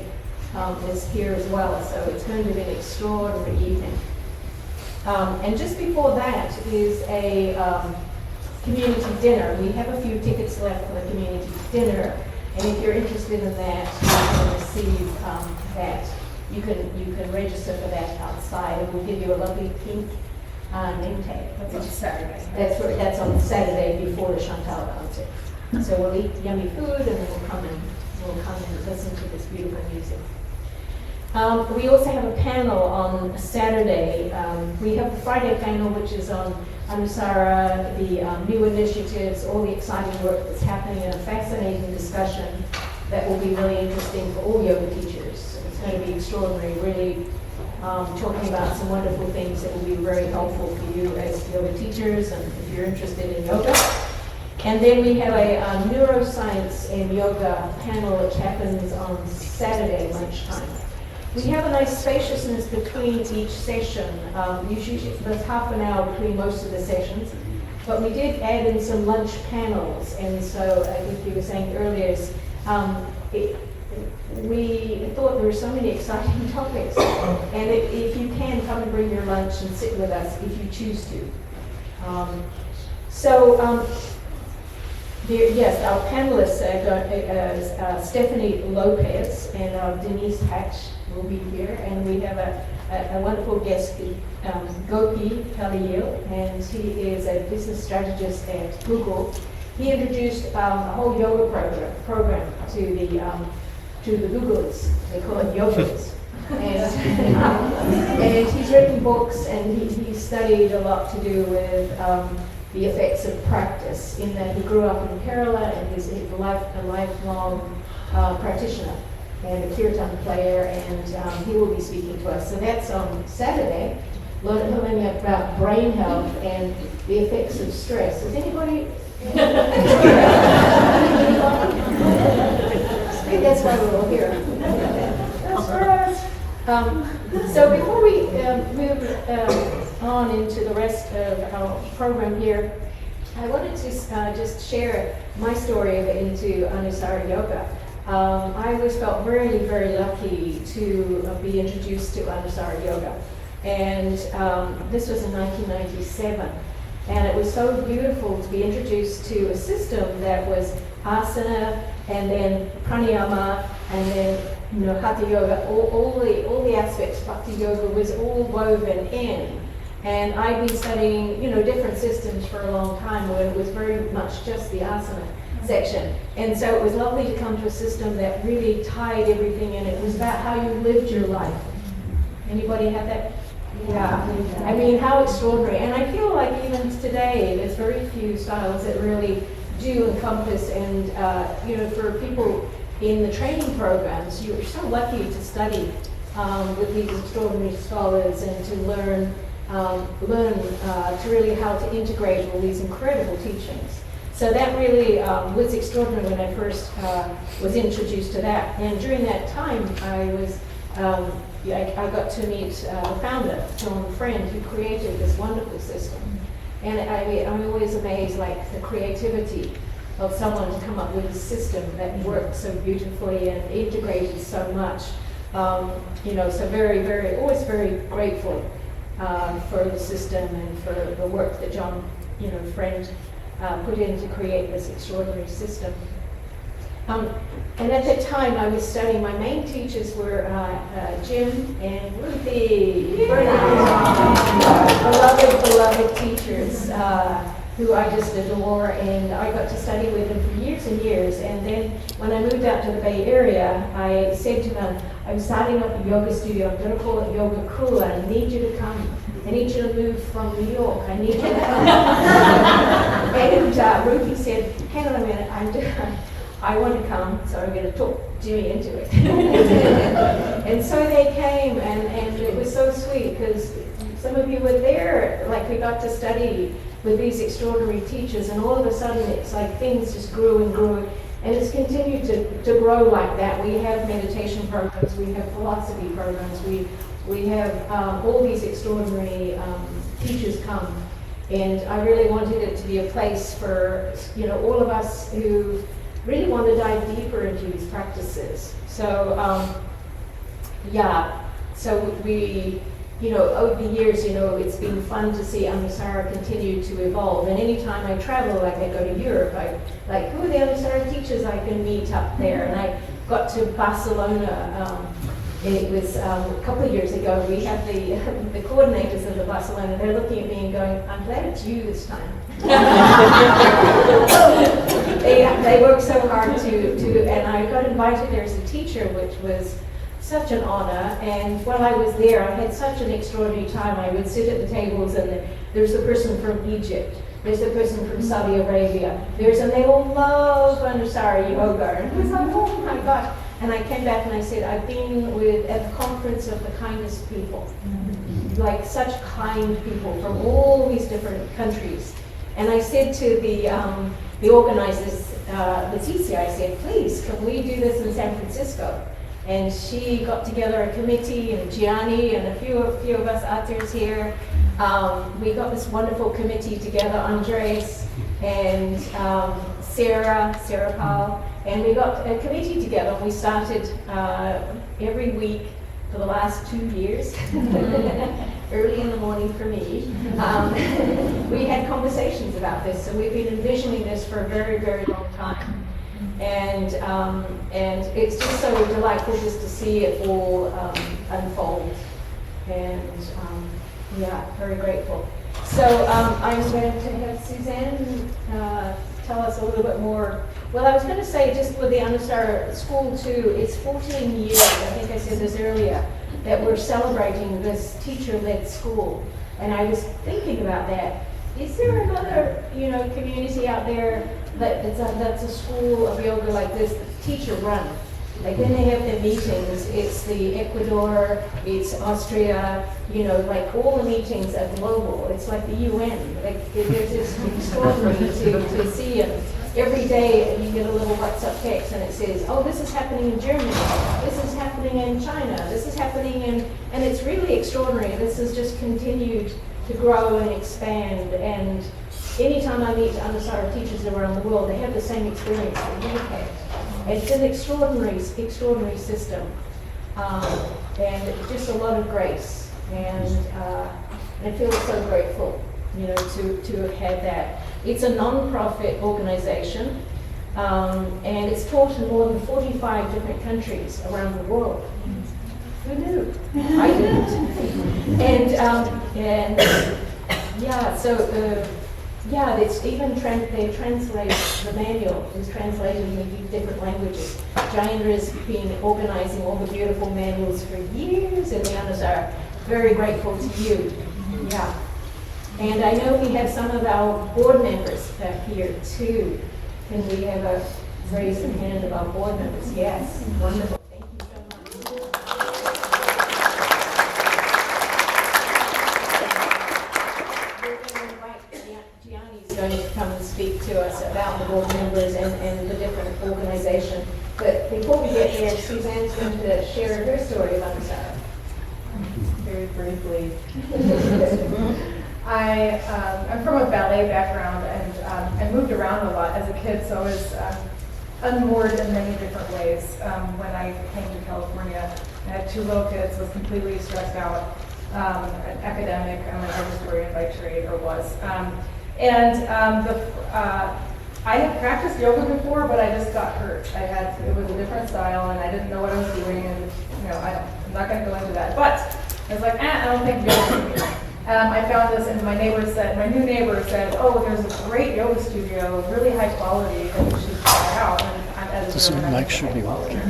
[SPEAKER 7] is here as well. So it's going to be an extraordinary evening. And just before that is a community dinner. We have a few tickets left for the community dinner. And if you're interested in that, you can receive that. You can register for that outside, and we'll give you a lovely pink name tag. That's on Saturday. That's on Saturday before the Chantal concert. So we'll eat yummy food, and then we'll come and listen to this beautiful music. We also have a panel on Saturday. We have the Friday panel, which is on Anusara, the new initiatives, all the exciting work that's happening, and a fascinating discussion that will be really interesting for all yoga teachers. It's going to be extraordinary, really talking about some wonderful things that will be very helpful for you as yoga teachers and if you're interested in yoga. And then we have a neuroscience and yoga panel which happens on Saturday lunchtime. We have a nice spaciousness between each session. Usually there's half an hour between most of the sessions, but we did add in some lunch panels, and so I think you were saying earlier, we thought there were so many exciting topics, and if you can, come and bring your lunch and sit with us if you choose to. Yes, our panelists are Stephanie Lopez and Denise Hatch will be here, and we have a wonderful guest, Gopi Kaliyil, and he is a business strategist at Google. He introduced a whole yoga program to the Googlers. They call it yogas. And he's written books, and he studied a lot to do with the effects of practice, in that he grew up in Kerala and he's a lifelong practitioner and a kirtan player, and he will be speaking to us. So that's on Saturday, learning about brain health and the effects of stress. Is anybody? I think that's why we're all here. That's right. So before we move on into the rest of our program here, I wanted to just share my story into Anusara Yoga. I always felt very, very lucky to be introduced to Anusara Yoga. And this was in 1997. And it was so beautiful to be introduced to a system that was asana, and then pranayama, and then hatha yoga. All the aspects of bhakti yoga was all woven in. And I've been studying different systems for a long time, where it was very much just the asana section. And so it was lovely to come to a system that really tied everything in. It was about how you lived your life. Anybody have that? Yeah. I mean, how extraordinary. And I feel like even today, there's very few styles that really do encompass, and for people in the training programs, you're so lucky to study with these extraordinary scholars and to learn to really how to integrate all these incredible teachings. So that really was extraordinary when I first was introduced to that. And during that time, I got to meet the founder, John Friend, who created this wonderful system. And I'm always amazed, like, the creativity of someone to come up with a system that works so beautifully and integrated so much. So very, very, always very grateful for the system and for the work that John, Friend, put in to create this extraordinary system. And at that time, I was studying. My main teachers were Jim and Ruthie, beloved teachers who I just adore, and I got to study with them for years and years. And then when I moved out to the Bay Area, I said to them, I'm starting up a yoga studio. I'm going to call it Yoga Kula. I need you to come. I need you to move from New York. I need you to come. And Ruthie said, hang on a minute, I want to come, so I'm going to talk Jimmy into it. And so they came, and it was so sweet, because some of you were there. Like, we got to study with these extraordinary teachers, and all of a sudden it's like things just grew and grew, and it's continued to grow like that. We have meditation programs, we have philosophy programs, we have all these extraordinary teachers come, and I really wanted it to be a place for all of us who really want to dive deeper into these practices. So so we, over the years, it's been fun to see Anusara continue to evolve. And anytime I travel, like I go to Europe, who are the Anusara teachers I can meet up there? And I got to Barcelona. It was a couple of years ago. We had the coordinators of the Barcelona. They're looking at me and going, I'm glad it's you this time. They worked so hard to, and I got invited there as a teacher, which was such an honor. And while I was there, I had such an extraordinary time. I would sit at the tables, and there's the person from Egypt, there's the person from Saudi Arabia, and they all love Anusara Yoga. And I was like, oh my gosh. And I came back and I said, I've been at the conference of the kindest people, like such kind people from all these different countries. And I said to the organizers, Leticia, I said, please, can we do this in San Francisco? And she got together a committee, and Gianni and a few of us artists here. We got this wonderful committee together, Andres and Sarah Powell, and we got a committee together, and we started every week for the last 2 years, early in the morning for me. We had conversations about this, so we've been envisioning this for a very, very long time. And it's just so delightful just to see it all unfold. And yeah, very grateful. So I'm going to have Suzanne tell us a little bit more. Well, I was going to say, just with the Anusara school too, it's 14 years, I think I said this earlier, that we're celebrating this teacher-led school. And I was thinking about that. Is there another, community out there that's a school of yoga like this, teacher-run? Like when they have their meetings, it's the Ecuador, it's Austria, like all the meetings are global. It's like the UN. Like there's this extraordinary to see, and every day you get a little WhatsApp text and it says, oh, this is happening in Germany, this is happening in China, this is happening and it's really extraordinary. This has just continued to grow and expand, and anytime I meet Anusara teachers around the world, they have the same experience that we had. It's an extraordinary system, and just a lot of grace, and I feel so grateful, to have had that. It's a non-profit organization, and it's taught in more than 45 different countries around the world. Who knew? I didn't. And yeah, so. Yeah, it's even they translate, the manual is translated into different languages. Jayendra's been organizing all the beautiful manuals for years in the Anusara. Very grateful to you. Yeah. And I know we have some of our board members back here too. Can we have a raise of hand of our board members? Yes, wonderful. Thank you so much. Gianni's going to come and speak to us about the board members and the different organizations. But before we get there, Suzanne's going to share her story of Anusara.
[SPEAKER 2] Very briefly. I'm from a ballet background, and I moved around a lot as a kid, so I was unmoored in many different ways. When I came to California, I had 2 little kids, was completely stressed out, an academic, I'm an art historian by trade, or was. I had practiced yoga before, but I just got hurt. It was a different style, and I didn't know what I was doing, and I'm not going to go into that. But I was like, I don't think yoga's for me. I found this, and my new neighbor said, oh, there's a great yoga studio, really high quality, that you should try out. And as
[SPEAKER 6] This mic should be working.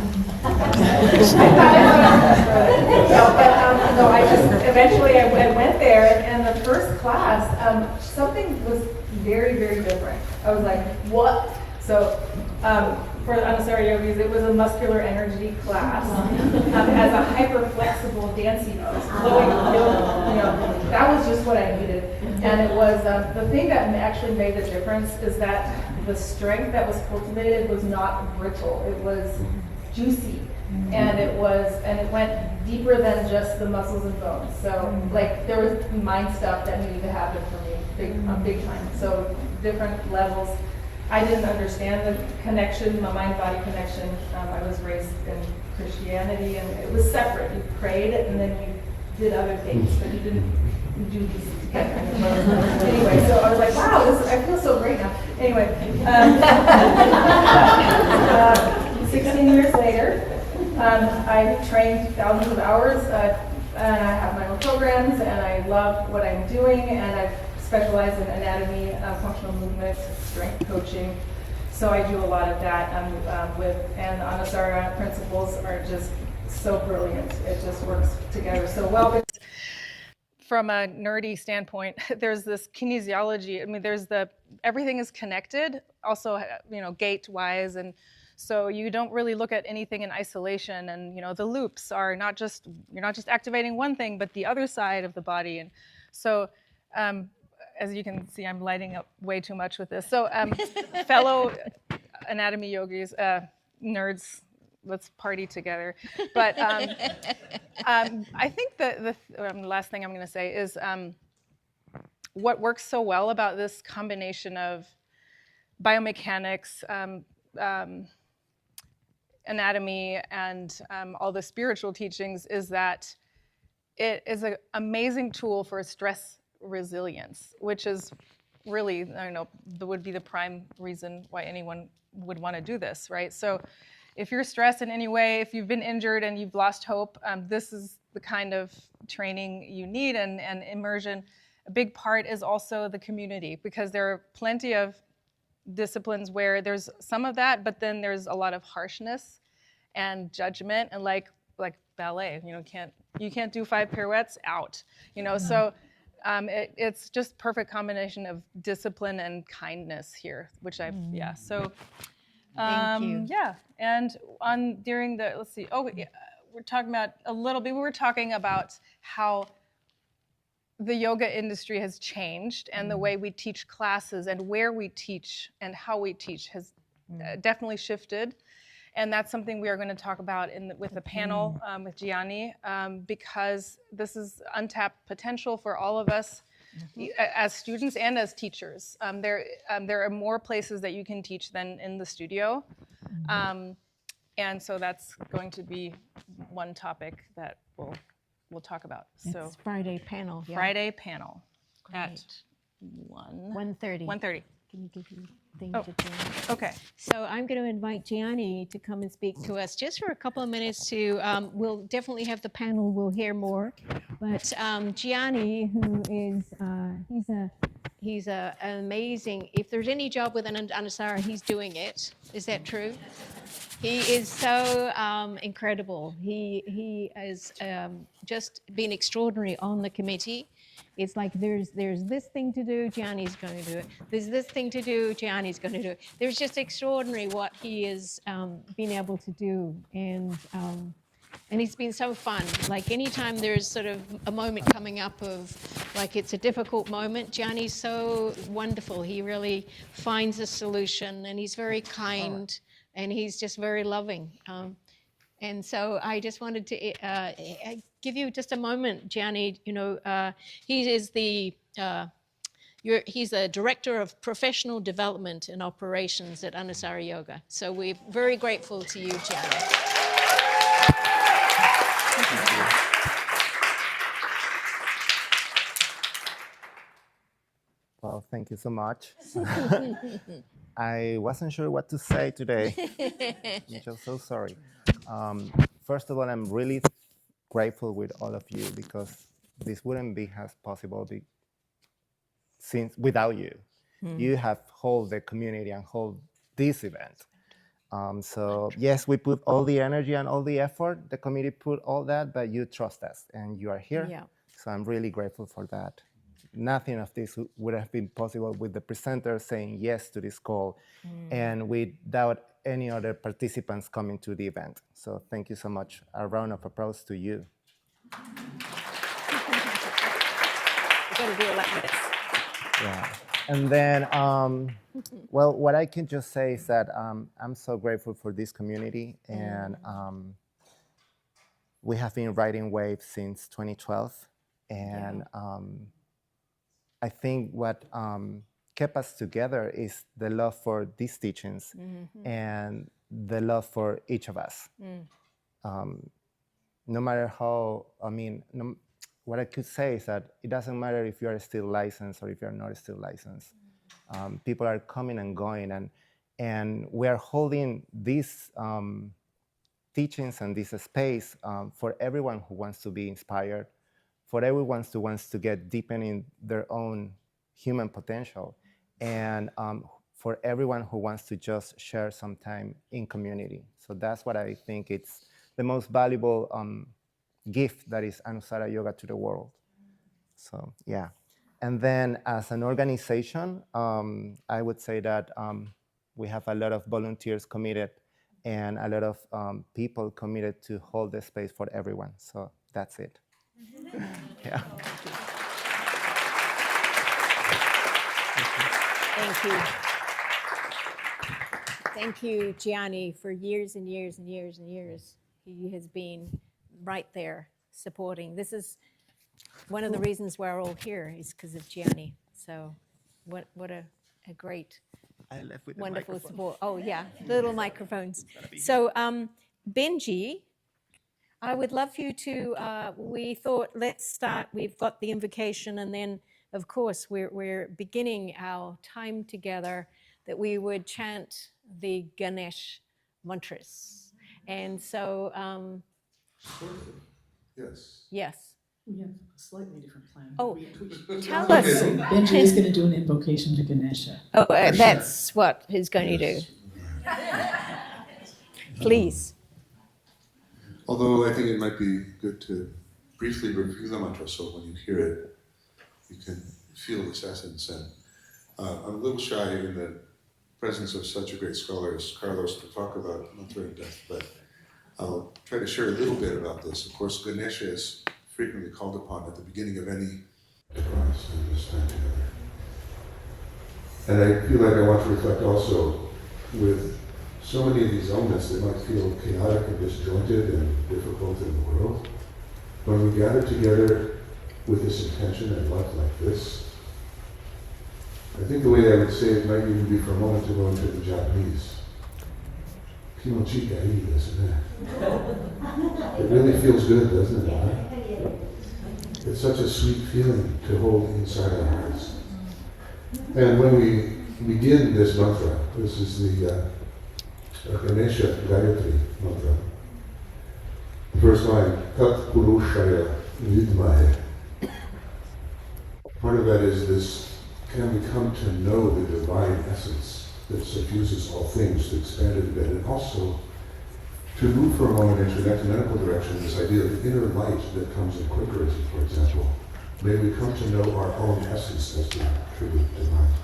[SPEAKER 2] Eventually I went there, and the first class, something was very, very different. I was like, what? So for the Anusara yogis, it was a muscular energy class. As a hyper-flexible dancing flowing yoga, that was just what I needed. And it was, the thing that actually made the difference is that the strength that was cultivated was not brittle. It was juicy. And it went deeper than just the muscles and bones. So like there was mind stuff that needed to happen for me big time. So different levels. I didn't understand the connection, my mind-body connection. I was raised in Christianity, and it was separate. You prayed and then you did other things, but you didn't do these together. Anyway, so I was like, wow, I feel so great now. Anyway, 16 years later, I trained thousands of hours, and I have my own programs, and I love what I'm doing, and I've specialized in anatomy, functional movement, strength coaching. So I do a lot of that and Anusara principles are just so brilliant. It just works together so well. From a nerdy standpoint, there's this kinesiology. I mean, everything is connected, also, gate-wise, and so you don't really look at anything in isolation. And the loops are you're not just activating one thing, but the other side of the body. And so, as you can see, I'm lighting up way too much with this. So, fellow anatomy yogis, nerds, let's party together. But I think the last thing I'm going to say is what works so well about this combination of biomechanics, anatomy, and all the spiritual teachings is that it is an amazing tool for stress resilience, which is really, that would be the prime reason why anyone would want to do this, right? So if you're stressed in any way, if you've been injured and you've lost hope, this is the kind of training you need, and immersion. A big part is also the community, because there are plenty of disciplines where there's some of that, but then there's a lot of harshness and judgment, and like ballet, you can't do 5 pirouettes, out, so it's just perfect combination of discipline and kindness here, which so.
[SPEAKER 8] Thank you.
[SPEAKER 2] Yeah, and during the, let's see, we're talking about a little bit, we were talking about how the yoga industry has changed, and the way we teach classes and where we teach and how we teach has definitely shifted. And that's something we are going to talk about with the panel with Gianni, because this is untapped potential for all of us. As students and as teachers. There are more places that you can teach than in the studio. And so that's going to be one topic that we'll talk about. So
[SPEAKER 8] It's Friday panel. Yeah.
[SPEAKER 2] Friday panel at
[SPEAKER 8] Great.
[SPEAKER 2] 1:30.
[SPEAKER 8] 1:30. Can you give your thing
[SPEAKER 2] Oh.
[SPEAKER 8] to Gianni?
[SPEAKER 2] Okay.
[SPEAKER 8] So I'm going to invite Gianni to come and speak to us just for a couple of minutes. We'll definitely have the panel. We'll hear more. But Gianni, who is he's an amazing. If there's any job with an Anusara, he's doing it. Is that true? He is so incredible. He has just been extraordinary on the committee. It's like there's this thing to do, Gianni's going to do it. There's this thing to do, Gianni's going to do it. There's just extraordinary what he has been able to do, and it's been so fun. Like anytime there's sort of a moment coming up of like it's a difficult moment, Gianni's so wonderful. He really finds a solution, and he's very kind, and he's just very loving. And so I just wanted to give you just a moment, Gianni. He is he's a director of professional development and operations at Anusara Yoga. So we're very grateful to you, Gianni.
[SPEAKER 9] Well, thank you so much. I wasn't sure what to say today. I'm just so sorry. First of all, I'm really grateful with all of you, because this wouldn't be as possible without you. You have held the community and hold this event. So yes, we put all the energy and all the effort. The community put all that, but you trust us and you are here.
[SPEAKER 8] Yeah.
[SPEAKER 9] So I'm really grateful for that. Nothing of this would have been possible with the presenter saying yes to this call, and without any other participants coming to the event. So thank you so much. A round of applause to you.
[SPEAKER 8] We've got to do it like this.
[SPEAKER 9] Yeah. And then, well, what I can just say is that I'm so grateful for this community, and we have been riding waves since 2012, and I think what kept us together is the love for these teachings and the love for each of us. No matter how, what I could say is that it doesn't matter if you are still licensed or if you're not still licensed. People are coming and going, and we are holding these teachings and this space for everyone who wants to be inspired, for everyone who wants to get deeper in their own human potential, and for everyone who wants to just share some time in community. So that's what I think it's the most valuable gift that is Anusara Yoga to the world. So yeah. And then as an organization, I would say that we have a lot of volunteers committed and a lot of people committed to hold the space for everyone. So that's it. Yeah.
[SPEAKER 8] Thank you. Thank you, Gianni, for years and years and years and years. He has been right there supporting. This is one of the reasons we're all here is because of Gianni. So what a great, wonderful support. Oh, yeah, little microphones. So Benjy, I would love you to, we thought, let's start. We've got the invocation, and then, of course, we're beginning our time together that we would chant the Ganesh mantras. And so...
[SPEAKER 3] Yes.
[SPEAKER 8] Yes.
[SPEAKER 10] We have a slightly different plan.
[SPEAKER 8] Oh, tell us.
[SPEAKER 10] Benjy is going to do an invocation to Ganesha.
[SPEAKER 8] Oh, that's what he's going to do. Please.
[SPEAKER 3] Although I think it might be good to briefly review the mantra so when you hear it, you can feel its essence. And I'm a little shy in the presence of such a great scholar as Carlos to talk about mantra in depth, but I'll try to share a little bit about this. Of course, Ganesha is frequently called upon at the beginning of any device and this time together. And I feel like I want to reflect also with so many of these elements that might feel chaotic and disjointed and difficult in the world. When we gather together with this intention and life like this, I think the way I would say it might even be for a moment to go into the Japanese. Kimochi ga ii desu ne. It really feels good, doesn't it? Huh? It's such a sweet feeling to hold inside our hearts. And when we begin this mantra, this is the Ganesha Gayatri mantra. The first line, Tat Purushaya Vidmahe. Part of that is this, can we come to know the divine essence that suffuses all things, to expand it a bit, and also to move for a moment into an ecumenical direction, this idea of the inner light that comes in Quakerism, for example. May we come to know our own essence as the true divine.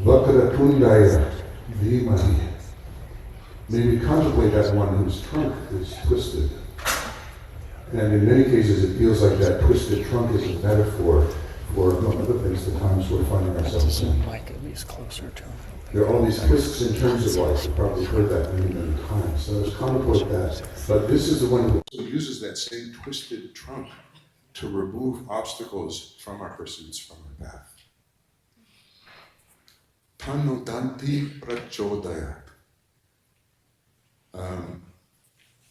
[SPEAKER 3] Vakratundaya Dhimahi. May we contemplate that one whose trunk is twisted. And in many cases it feels like that twisted trunk is a metaphor for, among other things, the times we're finding ourselves in. There are all these twists in terms of life. You've probably heard that many, many times. So let's contemplate that. But this is the one who uses that same twisted trunk to remove obstacles from our pursuits, from our path. Tanudanti prachodayat.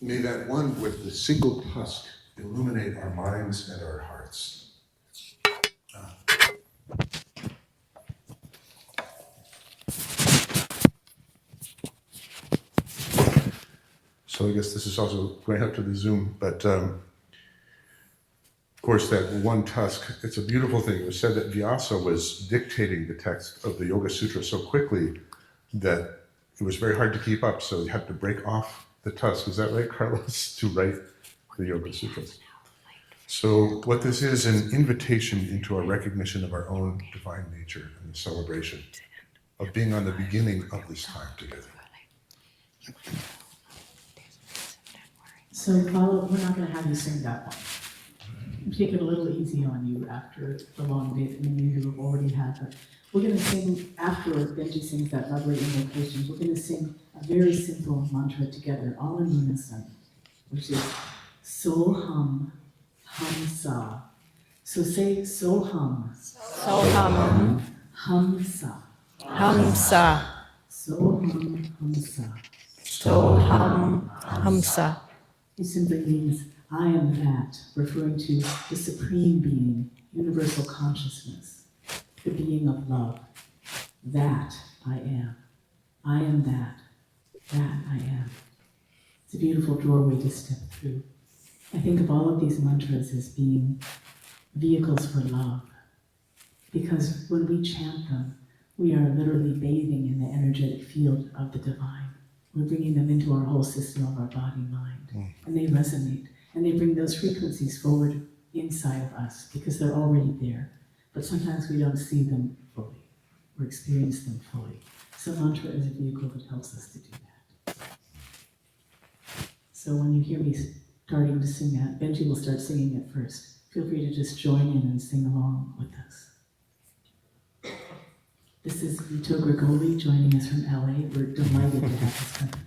[SPEAKER 3] May that one with the single tusk illuminate our minds and our hearts. So I guess this is also going up to the Zoom, but of course that one tusk, it's a beautiful thing. It was said that Vyasa was dictating the text of the Yoga Sutra so quickly that it was very hard to keep up, so he had to break off the tusk. Is that right, Carlos? To write the Yoga Sutras. So what this is an invitation into our recognition of our own divine nature and the celebration of being on the beginning of this time together.
[SPEAKER 10] So, Paula, we're not going to have you sing that one. Take it a little easy on you after the long day that many of you have already had. But we're going to sing, after Benjy sings that lovely invocation, we're going to sing a very simple mantra together, all in unison, which is Soham Hamsa. So say Soham.
[SPEAKER 8] Soham.
[SPEAKER 10] Hamsa.
[SPEAKER 8] Hamsa.
[SPEAKER 10] Soham Hamsa.
[SPEAKER 8] Soham Hamsa.
[SPEAKER 10] It simply means, I am that, referring to the supreme being, universal consciousness, the being of love. That I am. I am that. That I am. It's a beautiful doorway to step through. I think of all of these mantras as being vehicles for love, because when we chant them, we are literally bathing in the energetic field of the divine. We're bringing them into our whole system of our body, mind, and they resonate, and they bring those frequencies forward inside of us because they're already there. But sometimes we don't see them fully or experience them fully. So mantra is a vehicle that helps us to do that. So when you hear me starting to sing that, Benjy will start singing it first. Feel free to just join in and sing along with us. This is Vito Grigoli joining us from LA. We're delighted to have his company.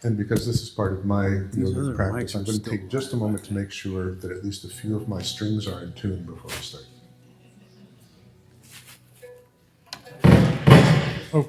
[SPEAKER 3] And because this is part of my yoga practice, I'm going to take just a moment to make sure that at least a few of my strings are in tune before I start. Oh.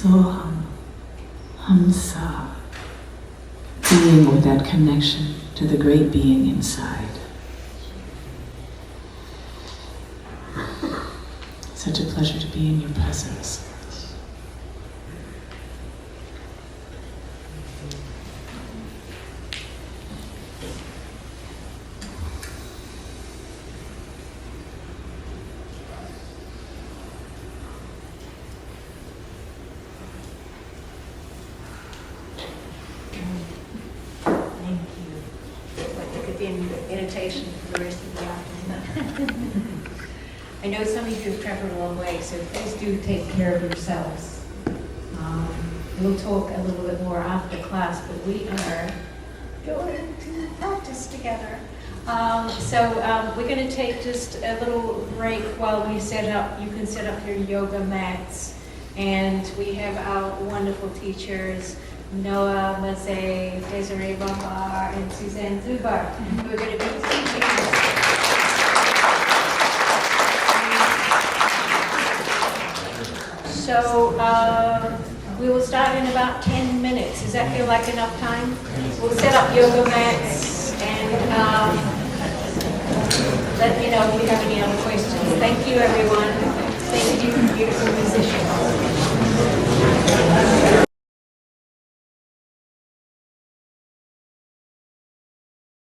[SPEAKER 10] Soham, Hamsa, being with that connection to the great being inside. Such a pleasure to be in your presence.
[SPEAKER 8] be in meditation for the rest of the afternoon. I know some of you have traveled a long way, so please do take care of yourselves. We'll talk a little bit more after class, but we are going to practice together. We're going to take just a little break while we set up. You can set up your yoga mats, and we have our wonderful teachers, Noah Mazet, Desiree Bambar, and Suzanne Zuber, who are going to be teaching us. So we will start in about 10 minutes. Does that feel like enough time? We'll set up yoga mats and let me know if you have any other questions. Thank you, everyone. Thank you, beautiful musicians.